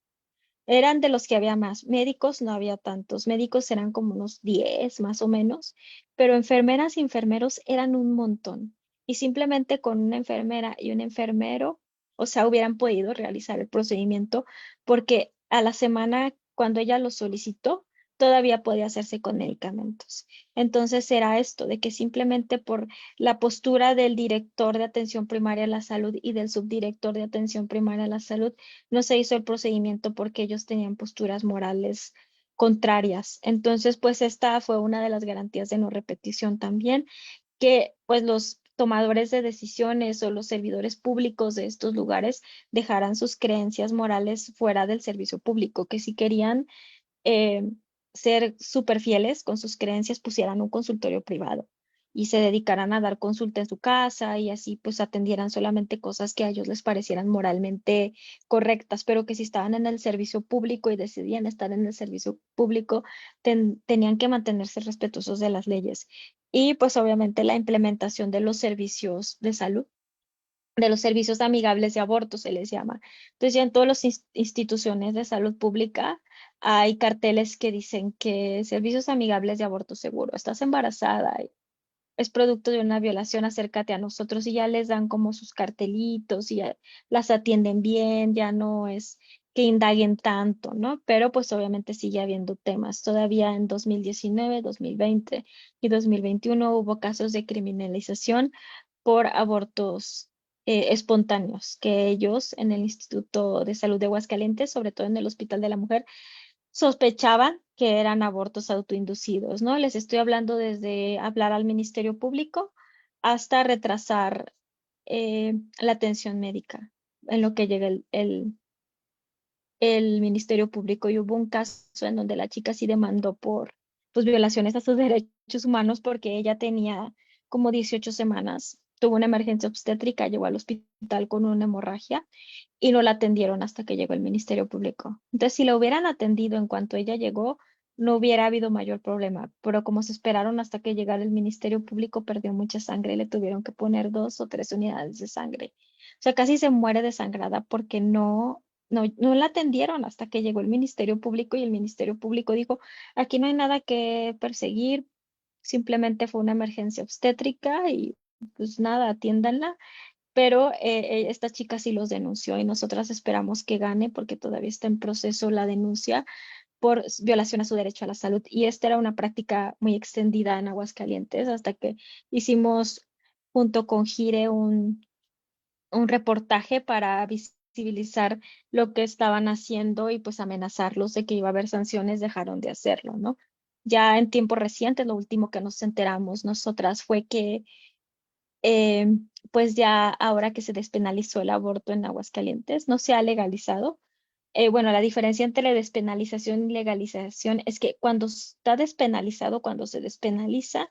Eran de los que había más. Médicos no había tantos. Médicos eran como unos 10 más o menos, pero enfermeras y enfermeros eran un montón. Y simplemente con una enfermera y un enfermero, o sea, hubieran podido realizar el procedimiento porque a la semana, cuando ella lo solicitó, todavía podía hacerse con medicamentos. Entonces era esto, de que simplemente por la postura del director de atención primaria a la salud y del subdirector de atención primaria a la salud, no se hizo el procedimiento porque ellos tenían posturas morales contrarias. Entonces, pues esta fue una de las garantías de no repetición también, que pues los tomadores de decisiones o los servidores públicos de estos lugares dejaran sus creencias morales fuera del servicio público, que si querían eh, ser súper fieles con sus creencias, pusieran un consultorio privado y se dedicaran a dar consulta en su casa y así pues atendieran solamente cosas que a ellos les parecieran moralmente correctas, pero que si estaban en el servicio público y decidían estar en el servicio público, tenían que mantenerse respetuosos de las leyes. Y pues obviamente la implementación de los servicios de salud, de los servicios amigables de aborto, se les llama. Entonces, ya en todas las instituciones de salud pública hay carteles que dicen que servicios amigables de aborto seguro, estás embarazada, es producto de una violación, acércate a nosotros y ya les dan como sus cartelitos y ya las atienden bien, ya no es que indaguen tanto, ¿no? Pero pues obviamente sigue habiendo temas. Todavía en 2019, 2020 y 2021 hubo casos de criminalización por abortos espontáneos, que ellos en el Instituto de Salud de Aguascalientes, sobre todo en el Hospital de la Mujer, sospechaban que eran abortos autoinducidos, ¿no? Les estoy hablando desde hablar al Ministerio Público hasta retrasar la atención médica en lo que llega el Ministerio Público. Y hubo un caso en donde la chica sí demandó por pues, violaciones a sus derechos humanos porque ella tenía como 18 semanas, tuvo una emergencia obstétrica, llegó al hospital con una hemorragia y no la atendieron hasta que llegó el Ministerio Público. Entonces, si la hubieran atendido en cuanto ella llegó, no hubiera habido mayor problema, pero como se esperaron hasta que llegara el Ministerio Público, perdió mucha sangre y le tuvieron que poner 2 o 3 unidades de sangre. O sea, casi se muere desangrada porque no la atendieron hasta que llegó el Ministerio Público y el Ministerio Público dijo, aquí no hay nada que perseguir, simplemente fue una emergencia obstétrica y pues nada, atiéndanla. Pero esta chica sí los denunció y nosotras esperamos que gane porque todavía está en proceso la denuncia por violación a su derecho a la salud. Y esta era una práctica muy extendida en Aguascalientes hasta que hicimos junto con Gire un reportaje para visibilizar lo que estaban haciendo y pues amenazarlos de que iba a haber sanciones, dejaron de hacerlo, ¿no? Ya en tiempos recientes, lo último que nos enteramos nosotras fue que eh, pues ya ahora que se despenalizó el aborto en Aguascalientes, no se ha legalizado. Bueno, la diferencia entre despenalización y legalización es que cuando está despenalizado, cuando se despenaliza,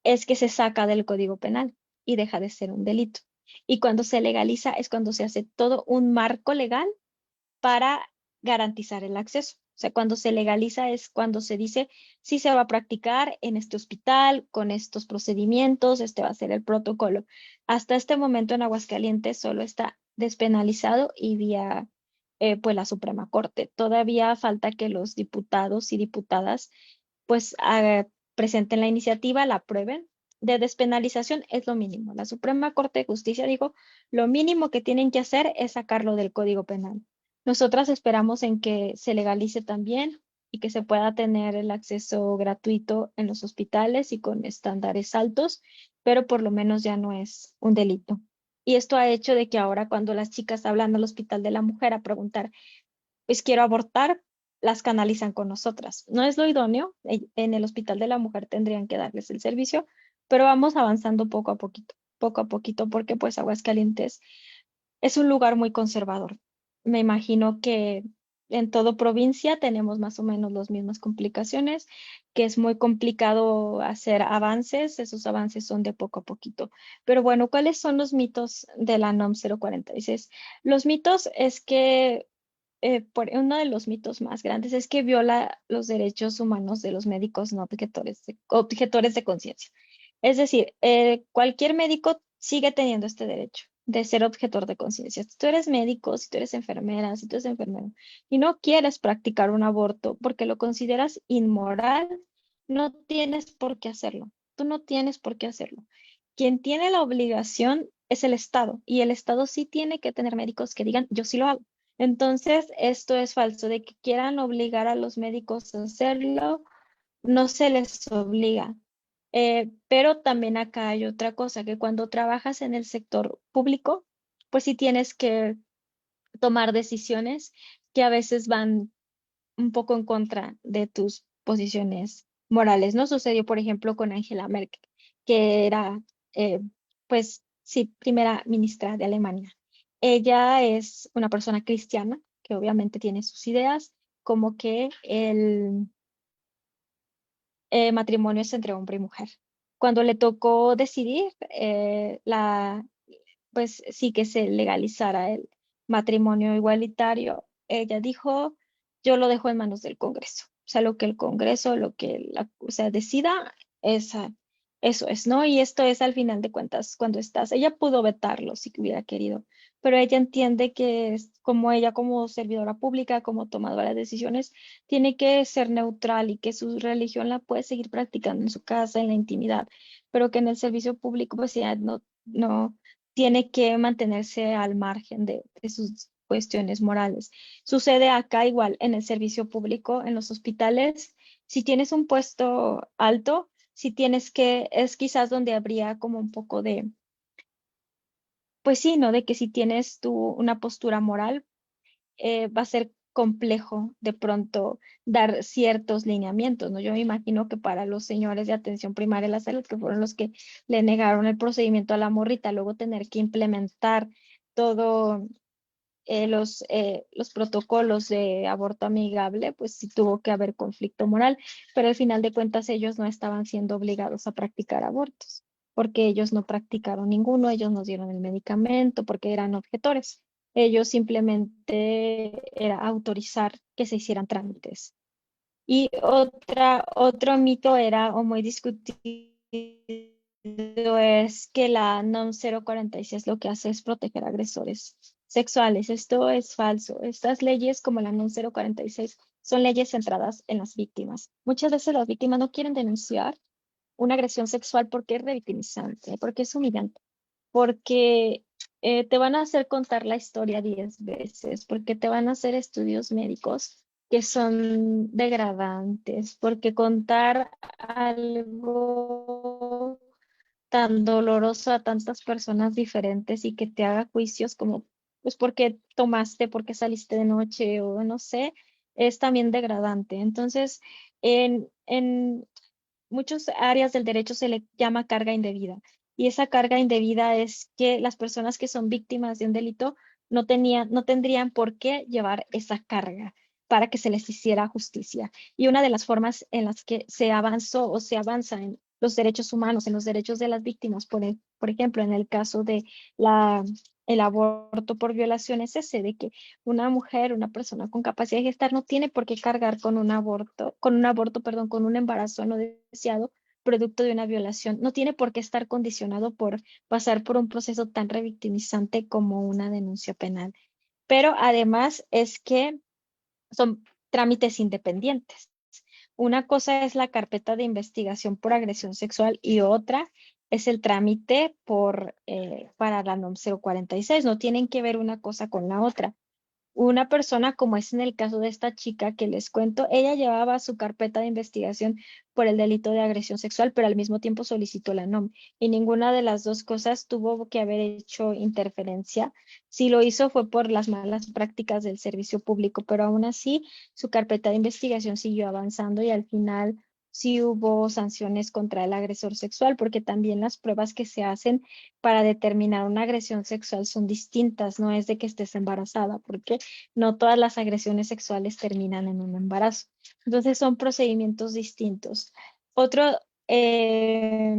es que se saca del Código Penal y deja de ser un delito. Y cuando se legaliza es cuando se hace todo un marco legal para garantizar el acceso. O sea, cuando se legaliza es cuando se dice, sí se va a practicar en este hospital, con estos procedimientos, este va a ser el protocolo. Hasta este momento en Aguascalientes solo está despenalizado y vía pues la Suprema Corte. Todavía falta que los diputados y diputadas pues presenten la iniciativa, la aprueben. De despenalización es lo mínimo. La Suprema Corte de Justicia dijo, lo mínimo que tienen que hacer es sacarlo del Código Penal. Nosotras esperamos en que se legalice también y que se pueda tener el acceso gratuito en los hospitales y con estándares altos, pero por lo menos ya no es un delito. Y esto ha hecho de que ahora cuando las chicas hablan al Hospital de la Mujer a preguntar, pues quiero abortar, las canalizan con nosotras. No es lo idóneo, en el Hospital de la Mujer tendrían que darles el servicio, pero vamos avanzando poco a poquito, porque pues Aguascalientes es un lugar muy conservador. Me imagino que en toda provincia tenemos más o menos las mismas complicaciones, que es muy complicado hacer avances, esos avances son de poco a poquito. Pero bueno, ¿cuáles son los mitos de la NOM 046? Los mitos es que, uno de los mitos más grandes es que viola los derechos humanos de los médicos no objetores de conciencia. Es decir, cualquier médico sigue teniendo este derecho de ser objetor de conciencia. Si tú eres médico, si tú eres enfermera, si tú eres enfermero y no quieres practicar un aborto porque lo consideras inmoral, no tienes por qué hacerlo. Tú no tienes por qué hacerlo. Quien tiene la obligación es el Estado y el Estado sí tiene que tener médicos que digan, yo sí lo hago. Entonces, esto es falso, de que quieran obligar a los médicos a hacerlo, no se les obliga. Pero también acá hay otra cosa, que cuando trabajas en el sector público, pues sí tienes que tomar decisiones que a veces van un poco en contra de tus posiciones morales, ¿no? Sucedió, por ejemplo, con Angela Merkel, que era, pues sí, primera ministra de Alemania. Ella es una persona cristiana que obviamente tiene sus ideas, como que el matrimonio es entre hombre y mujer. Cuando le tocó decidir, pues sí que se legalizara el matrimonio igualitario, ella dijo, yo lo dejo en manos del Congreso. O sea, lo que el Congreso, o sea, decida, eso es, ¿no? Y esto es al final de cuentas cuando ella pudo vetarlo si hubiera querido, pero ella entiende que como ella, como servidora pública, como tomadora de decisiones, tiene que ser neutral y que su religión la puede seguir practicando en su casa, en la intimidad, pero que en el servicio público, pues ya no tiene que mantenerse al margen de sus cuestiones morales. Sucede acá igual en el servicio público, en los hospitales. Si tienes un puesto alto, si tienes es quizás donde habría como un poco de, pues sí, ¿no? De que si tienes tú una postura moral, va a ser complejo de pronto dar ciertos lineamientos, ¿no? Yo me imagino que para los señores de atención primaria de la salud, que fueron los que le negaron el procedimiento a la morrita, luego tener que implementar todo los protocolos de aborto amigable, pues sí tuvo que haber conflicto moral, pero al final de cuentas ellos no estaban siendo obligados a practicar abortos, porque ellos no practicaron ninguno, ellos nos dieron el medicamento, porque eran objetores. Ellos simplemente era autorizar que se hicieran trámites. Y otro mito era, o muy discutido, es que la NOM 046 lo que hace es proteger agresores sexuales. Esto es falso. Estas leyes, como la NOM 046, son leyes centradas en las víctimas. Muchas veces las víctimas no quieren denunciar una agresión sexual porque es revictimizante, porque es humillante, porque te van a hacer contar la historia 10 veces, porque te van a hacer estudios médicos que son degradantes, porque contar algo tan doloroso a tantas personas diferentes y que te haga juicios como, pues, porque tomaste, porque saliste de noche o no sé, es también degradante. Entonces, en muchas áreas del derecho se le llama carga indebida. Y esa carga indebida es que las personas que son víctimas de un delito no tendrían por qué llevar esa carga para que se les hiciera justicia. Y una de las formas en las que se avanzó o se avanza en los derechos humanos, en los derechos de las víctimas, por ejemplo, en el caso de la, el aborto por violación, es ese, de que una mujer, una persona con capacidad de gestar no tiene por qué cargar perdón, con un embarazo no deseado, producto de una violación. No tiene por qué estar condicionado por pasar por un proceso tan revictimizante como una denuncia penal. Pero además es que son trámites independientes. Una cosa es la carpeta de investigación por agresión sexual y otra es el trámite para la NOM 046. No tienen que ver una cosa con la otra. Una persona, como es en el caso de esta chica que les cuento, ella llevaba su carpeta de investigación por el delito de agresión sexual, pero al mismo tiempo solicitó la NOM. Y ninguna de las dos cosas tuvo que haber hecho interferencia. Si lo hizo fue por las malas prácticas del servicio público, pero aún así su carpeta de investigación siguió avanzando y al final sí hubo sanciones contra el agresor sexual, porque también las pruebas que se hacen para determinar una agresión sexual son distintas, no es de que estés embarazada, porque no todas las agresiones sexuales terminan en un embarazo. Entonces son procedimientos distintos. Otro, eh,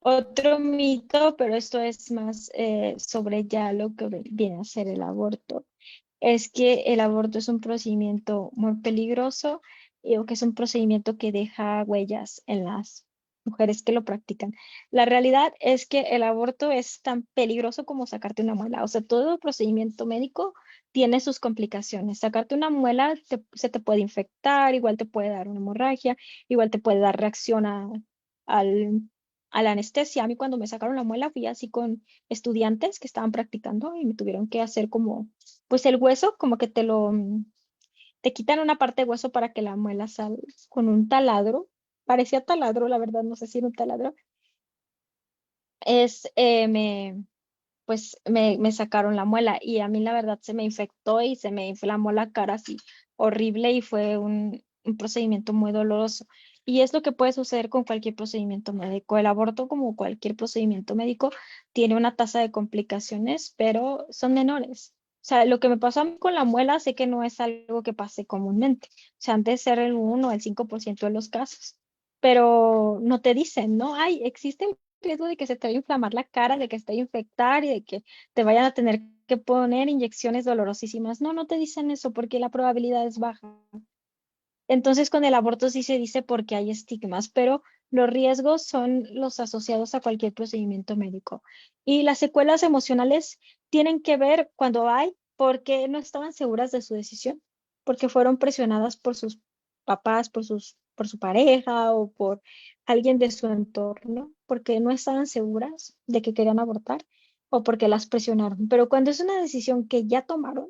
otro mito, pero esto es más sobre ya lo que viene a ser el aborto, es que el aborto es un procedimiento muy peligroso o que es un procedimiento que deja huellas en las mujeres que lo practican. La realidad es que el aborto es tan peligroso como sacarte una muela. O sea, todo procedimiento médico tiene sus complicaciones. Sacarte una muela se te puede infectar, igual te puede dar una hemorragia, igual te puede dar reacción al, a la anestesia. A mí cuando me sacaron la muela fui así con estudiantes que estaban practicando y me tuvieron que hacer como pues el hueso, como que te quitan una parte de hueso para que la muela salga con un taladro. Parecía taladro, la verdad, no sé si era un taladro. Es, me sacaron la muela y a mí la verdad se me infectó y se me inflamó la cara así horrible y fue un procedimiento muy doloroso. Y es lo que puede suceder con cualquier procedimiento médico. El aborto, como cualquier procedimiento médico, tiene una tasa de complicaciones, pero son menores. O sea, lo que me pasó a mí con la muela, sé que no es algo que pase comúnmente. O sea, han de ser el 1 o el 5% de los casos. Pero no te dicen, ¿no? Ay, existe riesgo de que se te vaya a inflamar la cara, de que se te vaya a infectar y de que te vayan a tener que poner inyecciones dolorosísimas. No, no te dicen eso porque la probabilidad es baja. Entonces, con el aborto sí se dice porque hay estigmas, pero los riesgos son los asociados a cualquier procedimiento médico. Y las secuelas emocionales tienen que ver cuando hay, porque no estaban seguras de su decisión, porque fueron presionadas por sus papás, por su pareja o por alguien de su entorno, porque no estaban seguras de que querían abortar o porque las presionaron. Pero cuando es una decisión que ya tomaron,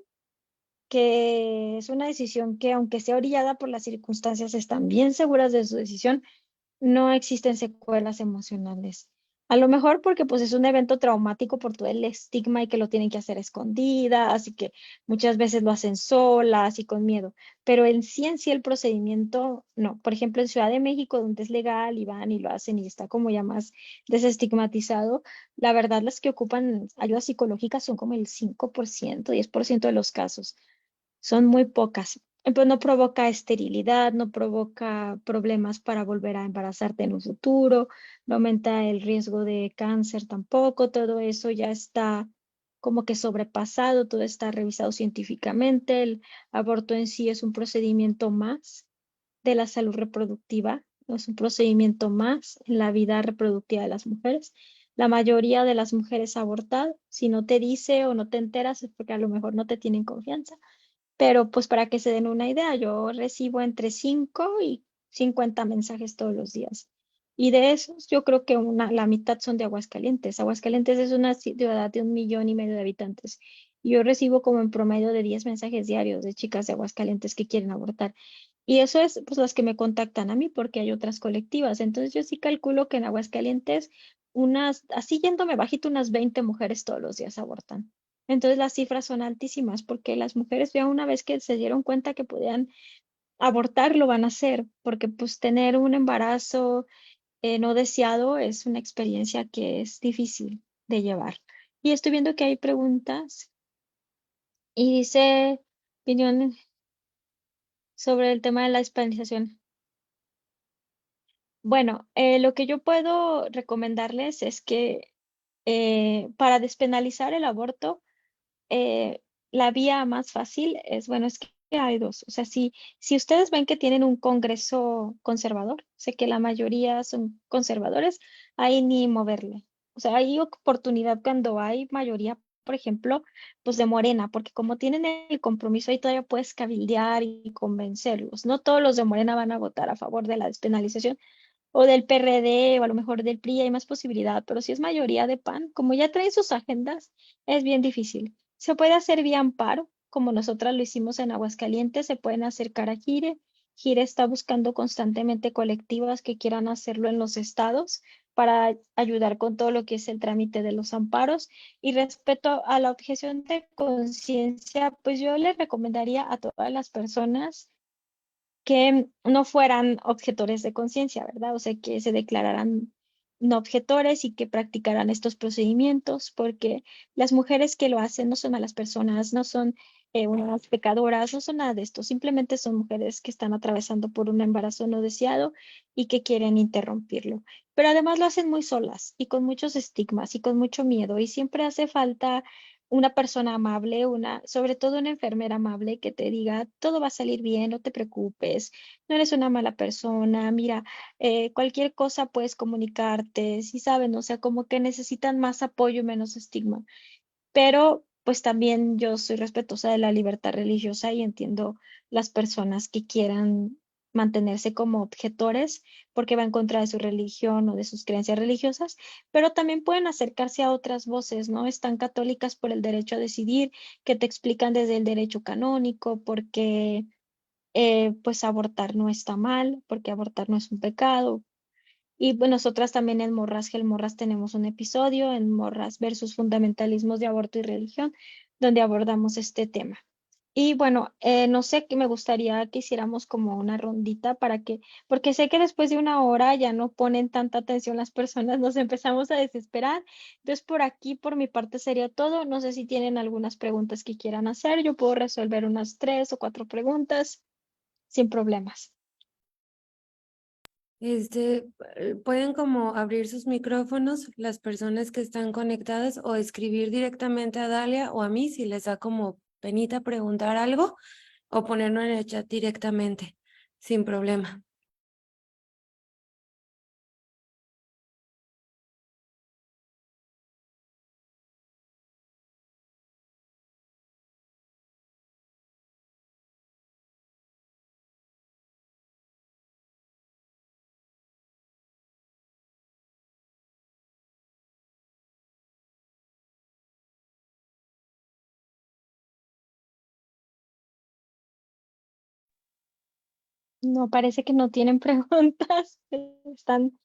que es una decisión que, aunque sea orillada por las circunstancias, están bien seguras de su decisión, no existen secuelas emocionales. A lo mejor porque pues es un evento traumático por todo el estigma y que lo tienen que hacer a escondidas, así que muchas veces lo hacen solas y con miedo. Pero en sí el procedimiento, no. Por ejemplo, en Ciudad de México, donde es legal y van y lo hacen y está como ya más desestigmatizado, la verdad las que ocupan ayuda psicológica son como el 5%, 10% de los casos. Son muy pocas. Pues no provoca esterilidad, no provoca problemas para volver a embarazarte en un futuro, no aumenta el riesgo de cáncer tampoco, todo eso ya está como que sobrepasado, todo está revisado científicamente. El aborto en sí es un procedimiento más de la salud reproductiva, no es un procedimiento más en la vida reproductiva de las mujeres. La mayoría de las mujeres abortan, si no te dice o no te enteras es porque a lo mejor no te tienen confianza, pero pues para que se den una idea, yo recibo entre 5 y 50 mensajes todos los días. Y de esos, yo creo que la mitad son de Aguascalientes. Aguascalientes es una ciudad de 1,5 millones de habitantes. Y yo recibo como en promedio de 10 mensajes diarios de chicas de Aguascalientes que quieren abortar. Y eso es pues las que me contactan a mí porque hay otras colectivas. Entonces yo sí calculo que en Aguascalientes así yéndome bajito, unas 20 mujeres todos los días abortan. Entonces las cifras son altísimas porque las mujeres ya una vez que se dieron cuenta que podían abortar, lo van a hacer, porque pues tener un embarazo no deseado es una experiencia que es difícil de llevar. Y estoy viendo que hay preguntas y dice opinión sobre el tema de la despenalización. Bueno, lo que yo puedo recomendarles es que para despenalizar el aborto, eh, la vía más fácil es, bueno, es que hay dos. O sea, si ustedes ven que tienen un Congreso conservador, sé que la mayoría son conservadores, ahí ni moverle. O sea, hay oportunidad cuando hay mayoría, por ejemplo, pues de Morena, porque como tienen el compromiso, ahí todavía puedes cabildear y convencerlos. No todos los de Morena van a votar a favor de la despenalización, o del PRD, o a lo mejor del PRI, hay más posibilidad, pero si es mayoría de PAN, como ya traen sus agendas, es bien difícil. Se puede hacer vía amparo, como nosotras lo hicimos en Aguascalientes, se pueden acercar a Gire. Gire está buscando constantemente colectivas que quieran hacerlo en los estados para ayudar con todo lo que es el trámite de los amparos. Y respecto a la objeción de conciencia, pues yo le recomendaría a todas las personas que no fueran objetores de conciencia, ¿verdad? O sea, que se declararan no objetores y que practicaran estos procedimientos, porque las mujeres que lo hacen no son malas personas, no son unas pecadoras, no son nada de esto, simplemente son mujeres que están atravesando por un embarazo no deseado y que quieren interrumpirlo. Pero además lo hacen muy solas y con muchos estigmas y con mucho miedo, y siempre hace falta una persona amable, sobre todo una enfermera amable que te diga, todo va a salir bien, no te preocupes, no eres una mala persona, mira, cualquier cosa puedes comunicarte, si saben, o sea, como que necesitan más apoyo y menos estigma. Pero pues también yo soy respetuosa de la libertad religiosa y entiendo las personas que quieran mantenerse como objetores porque va en contra de su religión o de sus creencias religiosas, pero también pueden acercarse a otras voces, ¿no? Están católicas por el derecho a decidir, que te explican desde el derecho canónico, porque pues abortar no está mal, porque abortar no es un pecado, y pues, nosotras también en Morras Gel Morras tenemos un episodio en Morras versus fundamentalismos de aborto y religión, donde abordamos este tema. Y bueno, no sé, que me gustaría que hiciéramos como una rondita porque sé que después de una hora ya no ponen tanta atención las personas, nos empezamos a desesperar. Entonces, por aquí, por mi parte, sería todo. No sé si tienen algunas preguntas que quieran hacer. Yo puedo resolver unas 3 o 4 preguntas sin problemas. Pueden como abrir sus micrófonos las personas que están conectadas o escribir directamente a Dalia o a mí si les da como penita preguntar algo o ponerlo en el chat directamente, sin problema. No, parece que no tienen preguntas. Están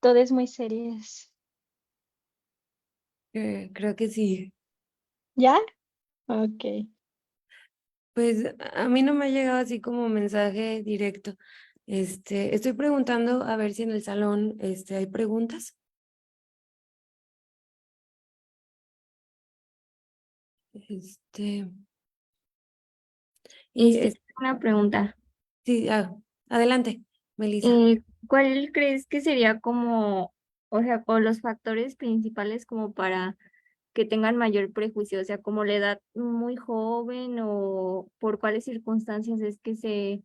todas muy serias. Creo que sí. ¿Ya? Ok. Pues a mí no me ha llegado así como mensaje directo. Estoy preguntando a ver si en el salón, hay preguntas. Este, y Una pregunta. sí, adelante, Melissa. ¿Cuál crees que sería como, o sea, con los factores principales como para que tengan mayor prejuicio? O sea, como la edad muy joven o por cuáles circunstancias es que se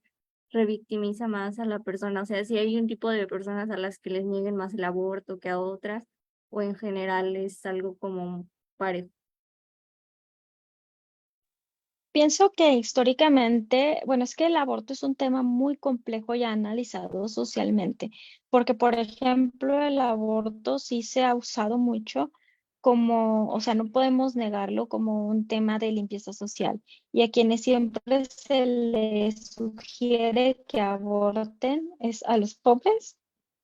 revictimiza más a la persona. O sea, si hay un tipo de personas a las que les nieguen más el aborto que a otras, o en general es algo como parejo. Pienso que históricamente, bueno, es que el aborto es un tema muy complejo y analizado socialmente, porque por ejemplo el aborto sí se ha usado mucho como, o sea, no podemos negarlo como un tema de limpieza social y a quienes siempre se les sugiere que aborten es a los pobres,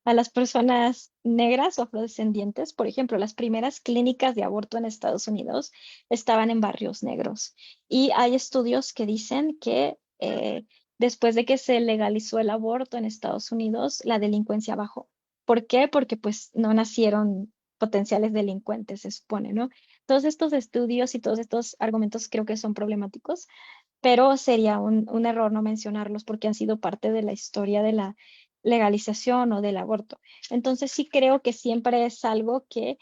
a las personas negras o afrodescendientes. Por ejemplo, las primeras clínicas de aborto en Estados Unidos estaban en barrios negros. Y hay estudios que dicen que después de que se legalizó el aborto en Estados Unidos, la delincuencia bajó. ¿Por qué? Porque pues no nacieron potenciales delincuentes, se supone, ¿no? Todos estos estudios y todos estos argumentos creo que son problemáticos, pero sería un error no mencionarlos porque han sido parte de la historia de la legalización o del aborto. Entonces sí creo que siempre es algo que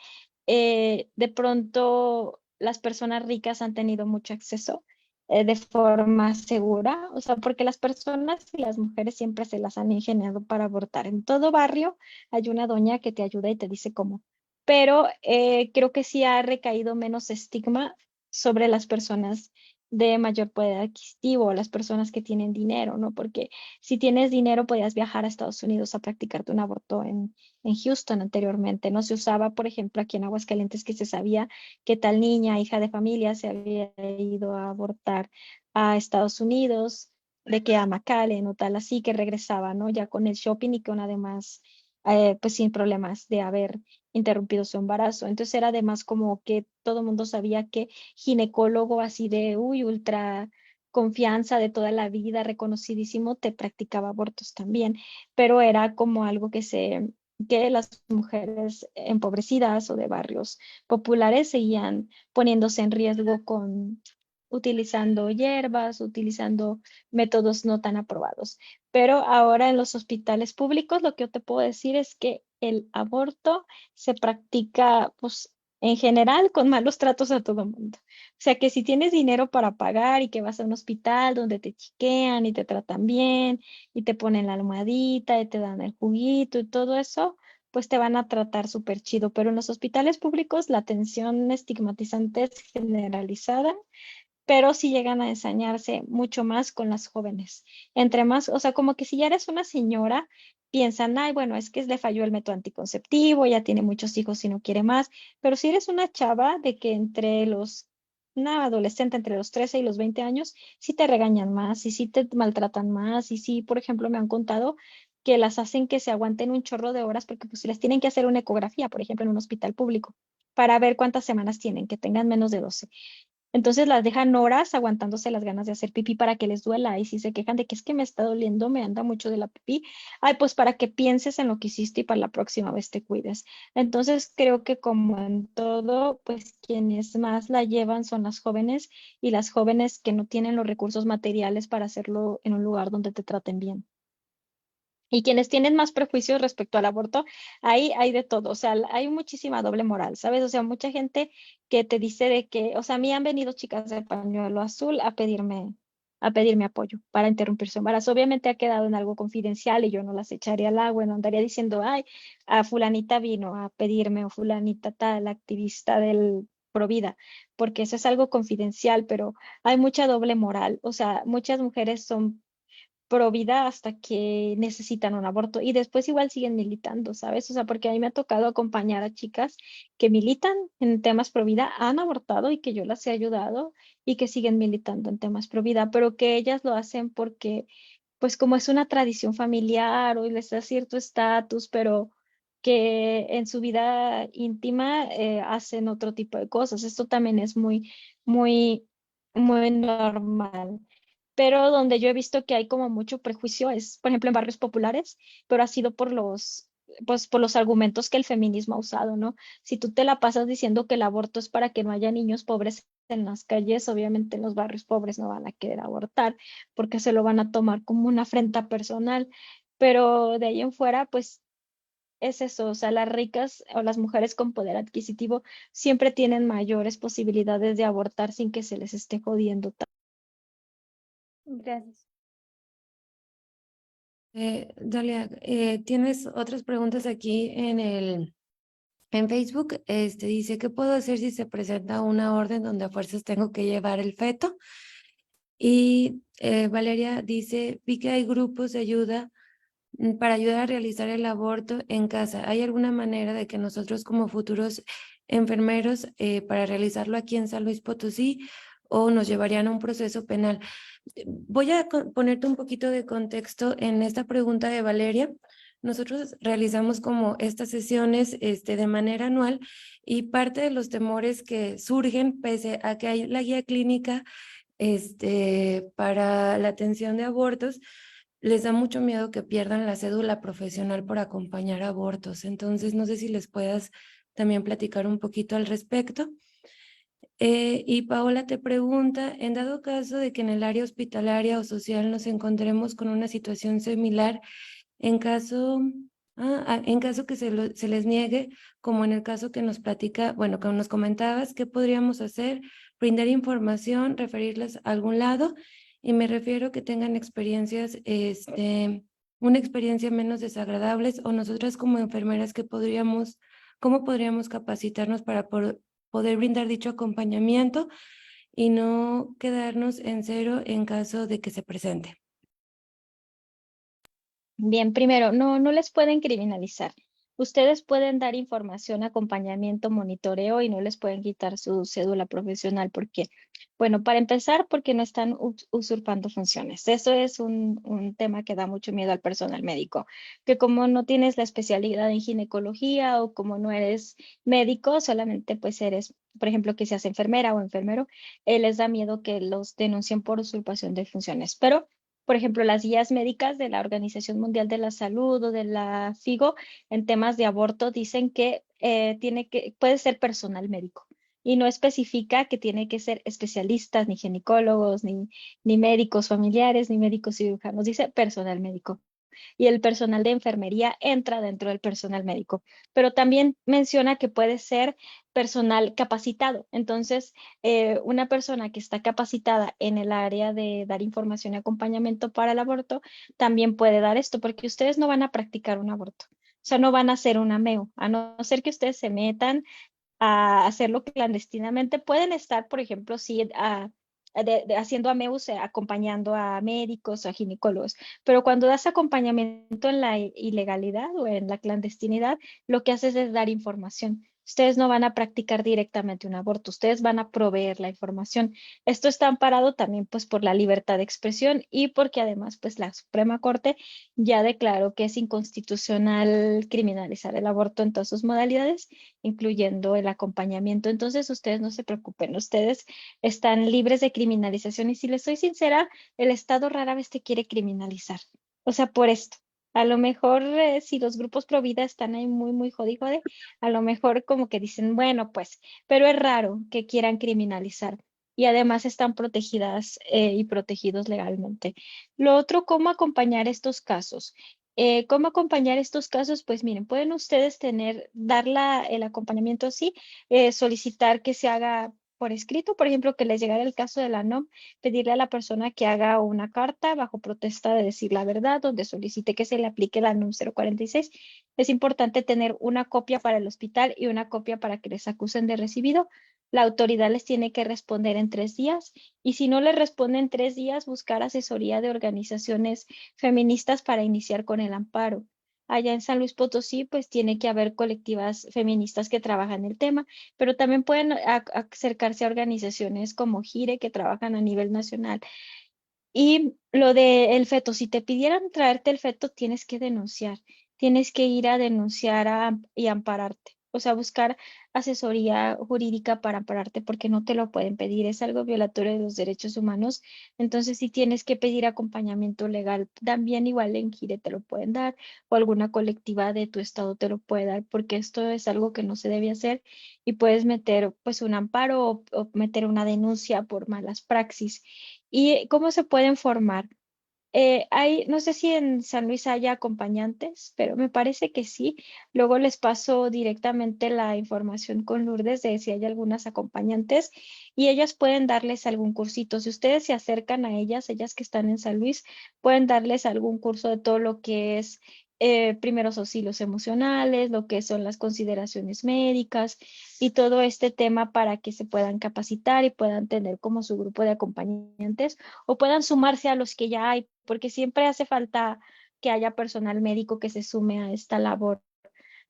de pronto las personas ricas han tenido mucho acceso de forma segura, o sea, porque las personas y las mujeres siempre se las han ingeniado para abortar. En todo barrio hay una doña que te ayuda y te dice cómo, pero creo que sí ha recaído menos estigma sobre las personas de mayor poder adquisitivo, las personas que tienen dinero, ¿no? Porque si tienes dinero, podías viajar a Estados Unidos a practicarte un aborto en Houston anteriormente. No se usaba, por ejemplo, aquí en Aguascalientes, que se sabía que tal niña, hija de familia, se había ido a abortar a Estados Unidos, de que a McAllen o tal, así que regresaba, ¿no? Ya con el shopping y con además, pues sin problemas de haber interrumpido su embarazo. Entonces era además como que todo el mundo sabía que ginecólogo así de, uy, ultra confianza de toda la vida, reconocidísimo, te practicaba abortos también, pero era como algo que las mujeres empobrecidas o de barrios populares seguían poniéndose en riesgo con utilizando hierbas, utilizando métodos no tan aprobados. Pero ahora en los hospitales públicos lo que yo te puedo decir es que el aborto se practica, pues, en general con malos tratos a todo el mundo. O sea que si tienes dinero para pagar y que vas a un hospital donde te chiquean y te tratan bien y te ponen la almohadita y te dan el juguito y todo eso, pues te van a tratar súper chido. Pero en los hospitales públicos la atención estigmatizante es generalizada, pero sí llegan a ensañarse mucho más con las jóvenes. Entre más, o sea, como que si ya eres una señora, piensan, ay, bueno, es que le falló el método anticonceptivo, ya tiene muchos hijos y no quiere más, pero si eres una chava de que una adolescente entre los 13 y los 20 años, sí te regañan más y sí te maltratan más y sí, por ejemplo, me han contado que las hacen que se aguanten un chorro de horas porque pues les tienen que hacer una ecografía, por ejemplo, en un hospital público, para ver cuántas semanas tienen, que tengan menos de 12. Entonces las dejan horas aguantándose las ganas de hacer pipí para que les duela. Y si se quejan de que es que me está doliendo, me anda mucho de la pipí, ay, pues para que pienses en lo que hiciste y para la próxima vez te cuides. Entonces creo que como en todo, pues quienes más la llevan son las jóvenes y las jóvenes que no tienen los recursos materiales para hacerlo en un lugar donde te traten bien. Y quienes tienen más prejuicios respecto al aborto, ahí hay de todo, o sea, hay muchísima doble moral, ¿sabes? O sea, mucha gente que te dice de que, o sea, a mí han venido chicas de pañuelo azul a pedirme apoyo para interrumpir su embarazo. Obviamente ha quedado en algo confidencial y yo no las echaría al agua, no andaría diciendo, ay, a fulanita vino a pedirme o fulanita tal, activista del Provida, porque eso es algo confidencial, pero hay mucha doble moral, o sea, muchas mujeres son pro vida hasta que necesitan un aborto y después igual siguen militando, ¿sabes? O sea, porque a mí me ha tocado acompañar a chicas que militan en temas pro vida, han abortado y que yo las he ayudado y que siguen militando en temas pro vida, pero que ellas lo hacen porque, pues como es una tradición familiar o les da cierto estatus, pero que en su vida íntima hacen otro tipo de cosas. Esto también es muy, muy normal. Pero donde yo he visto que hay como mucho prejuicio es, por ejemplo, en barrios populares, pero ha sido pues, por los argumentos que el feminismo ha usado, ¿no? Si tú te la pasas diciendo que el aborto es para que no haya niños pobres en las calles, obviamente en los barrios pobres no van a querer abortar porque se lo van a tomar como una afrenta personal. Pero de ahí en fuera, pues es eso, o sea, las ricas o las mujeres con poder adquisitivo siempre tienen mayores posibilidades de abortar sin que se les esté jodiendo. Gracias. Dalia, tienes otras preguntas aquí en Facebook. Dice, ¿qué puedo hacer si se presenta una orden donde a fuerzas tengo que llevar el feto? Y Valeria dice, vi que hay grupos de ayuda para ayudar a realizar el aborto en casa. ¿Hay alguna manera de que nosotros como futuros enfermeros para realizarlo aquí en San Luis Potosí o nos llevarían a un proceso penal? Voy a ponerte un poquito de contexto en esta pregunta de Valeria. Nosotros realizamos como estas sesiones de manera anual y parte de los temores que surgen, pese a que hay la guía clínica para la atención de abortos, les da mucho miedo que pierdan la cédula profesional por acompañar abortos. Entonces, no sé si les puedas también platicar un poquito al respecto. Y Paola te pregunta, en dado caso de que en el área hospitalaria o social nos encontremos con una situación similar, en caso, en caso que se les niegue, como en el caso que nos platica, bueno, que nos comentabas, ¿qué podríamos hacer? Brindar información, referirlas a algún lado, y me refiero que tengan experiencias, una experiencia menos desagradables, o nosotras como enfermeras, ¿cómo podríamos capacitarnos para poder brindar dicho acompañamiento y no quedarnos en cero en caso de que se presente? Bien, primero, no les pueden criminalizar. Ustedes pueden dar información, acompañamiento, monitoreo y no les pueden quitar su cédula profesional porque, bueno, para empezar, porque no están usurpando funciones. Eso es un tema que da mucho miedo al personal médico, que como no tienes la especialidad en ginecología o como no eres médico, solamente pues eres, por ejemplo, que seas enfermera o enfermero, les da miedo que los denuncien por usurpación de funciones. Pero por ejemplo, las guías médicas de la Organización Mundial de la Salud o de la FIGO en temas de aborto dicen que puede ser personal médico y no especifica que tiene que ser especialistas, ni ginecólogos, ni médicos familiares, ni médicos cirujanos, dice personal médico y el personal de enfermería entra dentro del personal médico, pero también menciona que puede ser personal capacitado. Entonces, una persona que está capacitada en el área de dar información y acompañamiento para el aborto también puede dar esto, porque ustedes no van a practicar un aborto. O sea, no van a hacer un AMEO, a no ser que ustedes se metan a hacerlo clandestinamente. Pueden estar, por ejemplo, sí, haciendo AMEUs, acompañando a médicos o a ginecólogos, pero cuando das acompañamiento en la ilegalidad o en la clandestinidad, lo que haces es dar información. Ustedes no van a practicar directamente un aborto, ustedes van a proveer la información. Esto está amparado también pues por la libertad de expresión y porque además pues la Suprema Corte ya declaró que es inconstitucional criminalizar el aborto en todas sus modalidades, incluyendo el acompañamiento. Entonces, ustedes no se preocupen, ustedes están libres de criminalización y si les soy sincera, el Estado rara vez te quiere criminalizar. O sea, por esto. A lo mejor si los grupos pro vida están ahí muy jode, a lo mejor como que dicen, bueno, pues, pero es raro que quieran criminalizar y además están protegidas y protegidos legalmente. Lo otro, ¿cómo acompañar estos casos? ¿Cómo acompañar estos casos? Pues miren, pueden ustedes dar el acompañamiento así, solicitar que se haga por escrito, por ejemplo, que les llegara el caso de la NOM, pedirle a la persona que haga una carta bajo protesta de decir la verdad, donde solicite que se le aplique la NOM 046. Es importante tener una copia para el hospital y una copia para que les acusen de recibido. La autoridad les tiene que responder en 3 días y si no les responde en 3 días, buscar asesoría de organizaciones feministas para iniciar con el amparo. Allá en San Luis Potosí, pues tiene que haber colectivas feministas que trabajan el tema, pero también pueden acercarse a organizaciones como GIRE que trabajan a nivel nacional. Y lo del feto, si te pidieran traerte el feto, tienes que denunciar. tienes que ir a denunciar y ampararte. O sea, buscar asesoría jurídica para ampararte porque no te lo pueden pedir. Es algo violatorio de los derechos humanos. Entonces, sí tienes que pedir acompañamiento legal. También igual en Gire te lo pueden dar o alguna colectiva de tu estado te lo puede dar porque esto es algo que no se debe hacer y puedes meter pues un amparo o meter una denuncia por malas praxis. ¿Y cómo se pueden formar? No sé si en San Luis haya acompañantes, pero me parece que sí. Luego les paso directamente la información con Lourdes de si hay algunas acompañantes y ellas pueden darles algún cursito. Si ustedes se acercan a ellas que están en San Luis, pueden darles algún curso de todo lo que es primeros auxilios emocionales, lo que son las consideraciones médicas y todo este tema para que se puedan capacitar y puedan tener como su grupo de acompañantes o puedan sumarse a los que ya hay, porque siempre hace falta que haya personal médico que se sume a esta labor,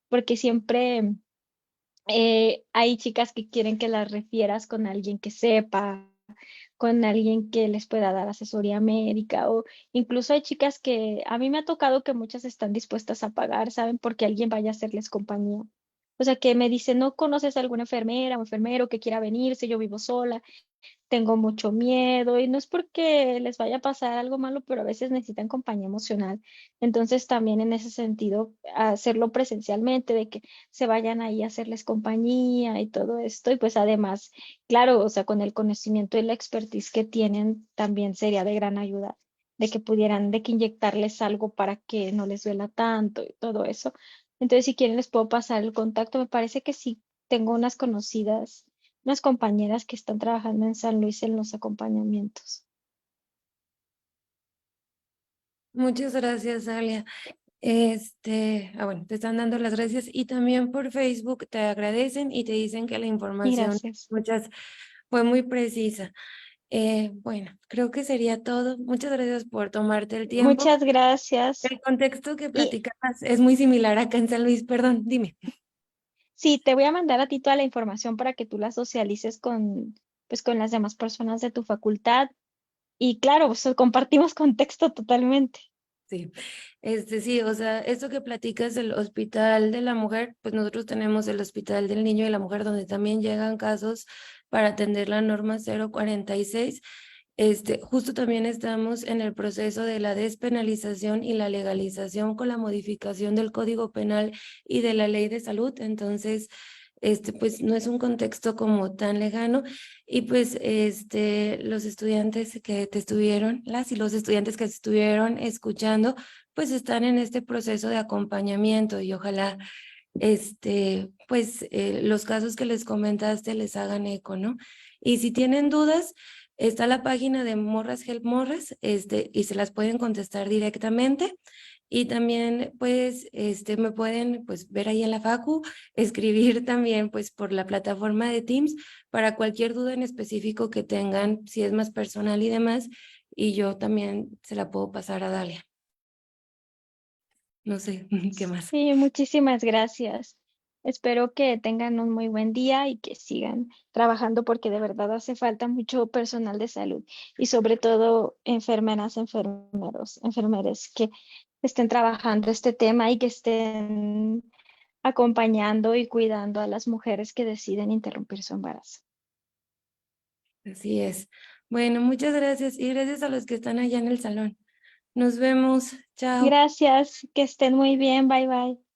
porque siempre hay chicas que quieren que las refieras con alguien que sepa, con alguien que les pueda dar asesoría médica o incluso hay chicas que a mí me ha tocado que muchas están dispuestas a pagar, ¿saben? Porque alguien vaya a hacerles compañía. O sea, que me dice, ¿no conoces a alguna enfermera o enfermero que quiera venirse? Yo vivo sola, tengo mucho miedo y no es porque les vaya a pasar algo malo, pero a veces necesitan compañía emocional. Entonces también en ese sentido, hacerlo presencialmente, de que se vayan ahí a hacerles compañía y todo esto. Y pues además, claro, o sea, con el conocimiento y la expertise que tienen, también sería de gran ayuda de que pudieran, de que inyectarles algo para que no les duela tanto y todo eso. Entonces, si quieren, les puedo pasar el contacto. Me parece que sí tengo unas conocidas, unas compañeras que están trabajando en San Luis en los acompañamientos. Muchas gracias, Alia. Bueno, te están dando las gracias y también por Facebook te agradecen y te dicen que la Y información, gracias. muchas, fue muy precisa. Bueno, creo que sería todo. Muchas gracias por tomarte el tiempo. Muchas gracias. El contexto que Y platicabas es muy similar acá en San Luis, perdón, dime. sí, te voy a mandar a ti toda la información para que tú la socialices pues, con las demás personas de tu facultad. Y claro, pues, compartimos contexto totalmente. Sí, sí, o sea, esto que platicas del hospital de la mujer, pues nosotros tenemos el hospital del niño y la mujer donde también llegan casos para atender la norma 046. Justo también estamos en el proceso de la despenalización y la legalización con la modificación del Código Penal y de la Ley de Salud. Entonces, pues no es un contexto como tan lejano y pues los estudiantes que te estuvieron, las y los estudiantes que te estuvieron escuchando, pues están en este proceso de acompañamiento y ojalá pues los casos que les comentaste les hagan eco, ¿no? Y si tienen dudas, está la página de Morras Help Morras, y se las pueden contestar directamente. Y también, pues, me pueden, pues, ver ahí en la facu, escribir también, pues, por la plataforma de Teams para cualquier duda en específico que tengan, si es más personal y demás, y yo también se la puedo pasar a Dalia. No sé, ¿qué más? Sí, muchísimas gracias. Espero que tengan un muy buen día y que sigan trabajando porque de verdad hace falta mucho personal de salud y sobre todo enfermeras, enfermeros, enfermeres que estén trabajando este tema y que estén acompañando y cuidando a las mujeres que deciden interrumpir su embarazo. Así es. Bueno, muchas gracias y gracias a los que están allá en el salón. Nos vemos. Chao. Gracias, que estén muy bien. Bye bye.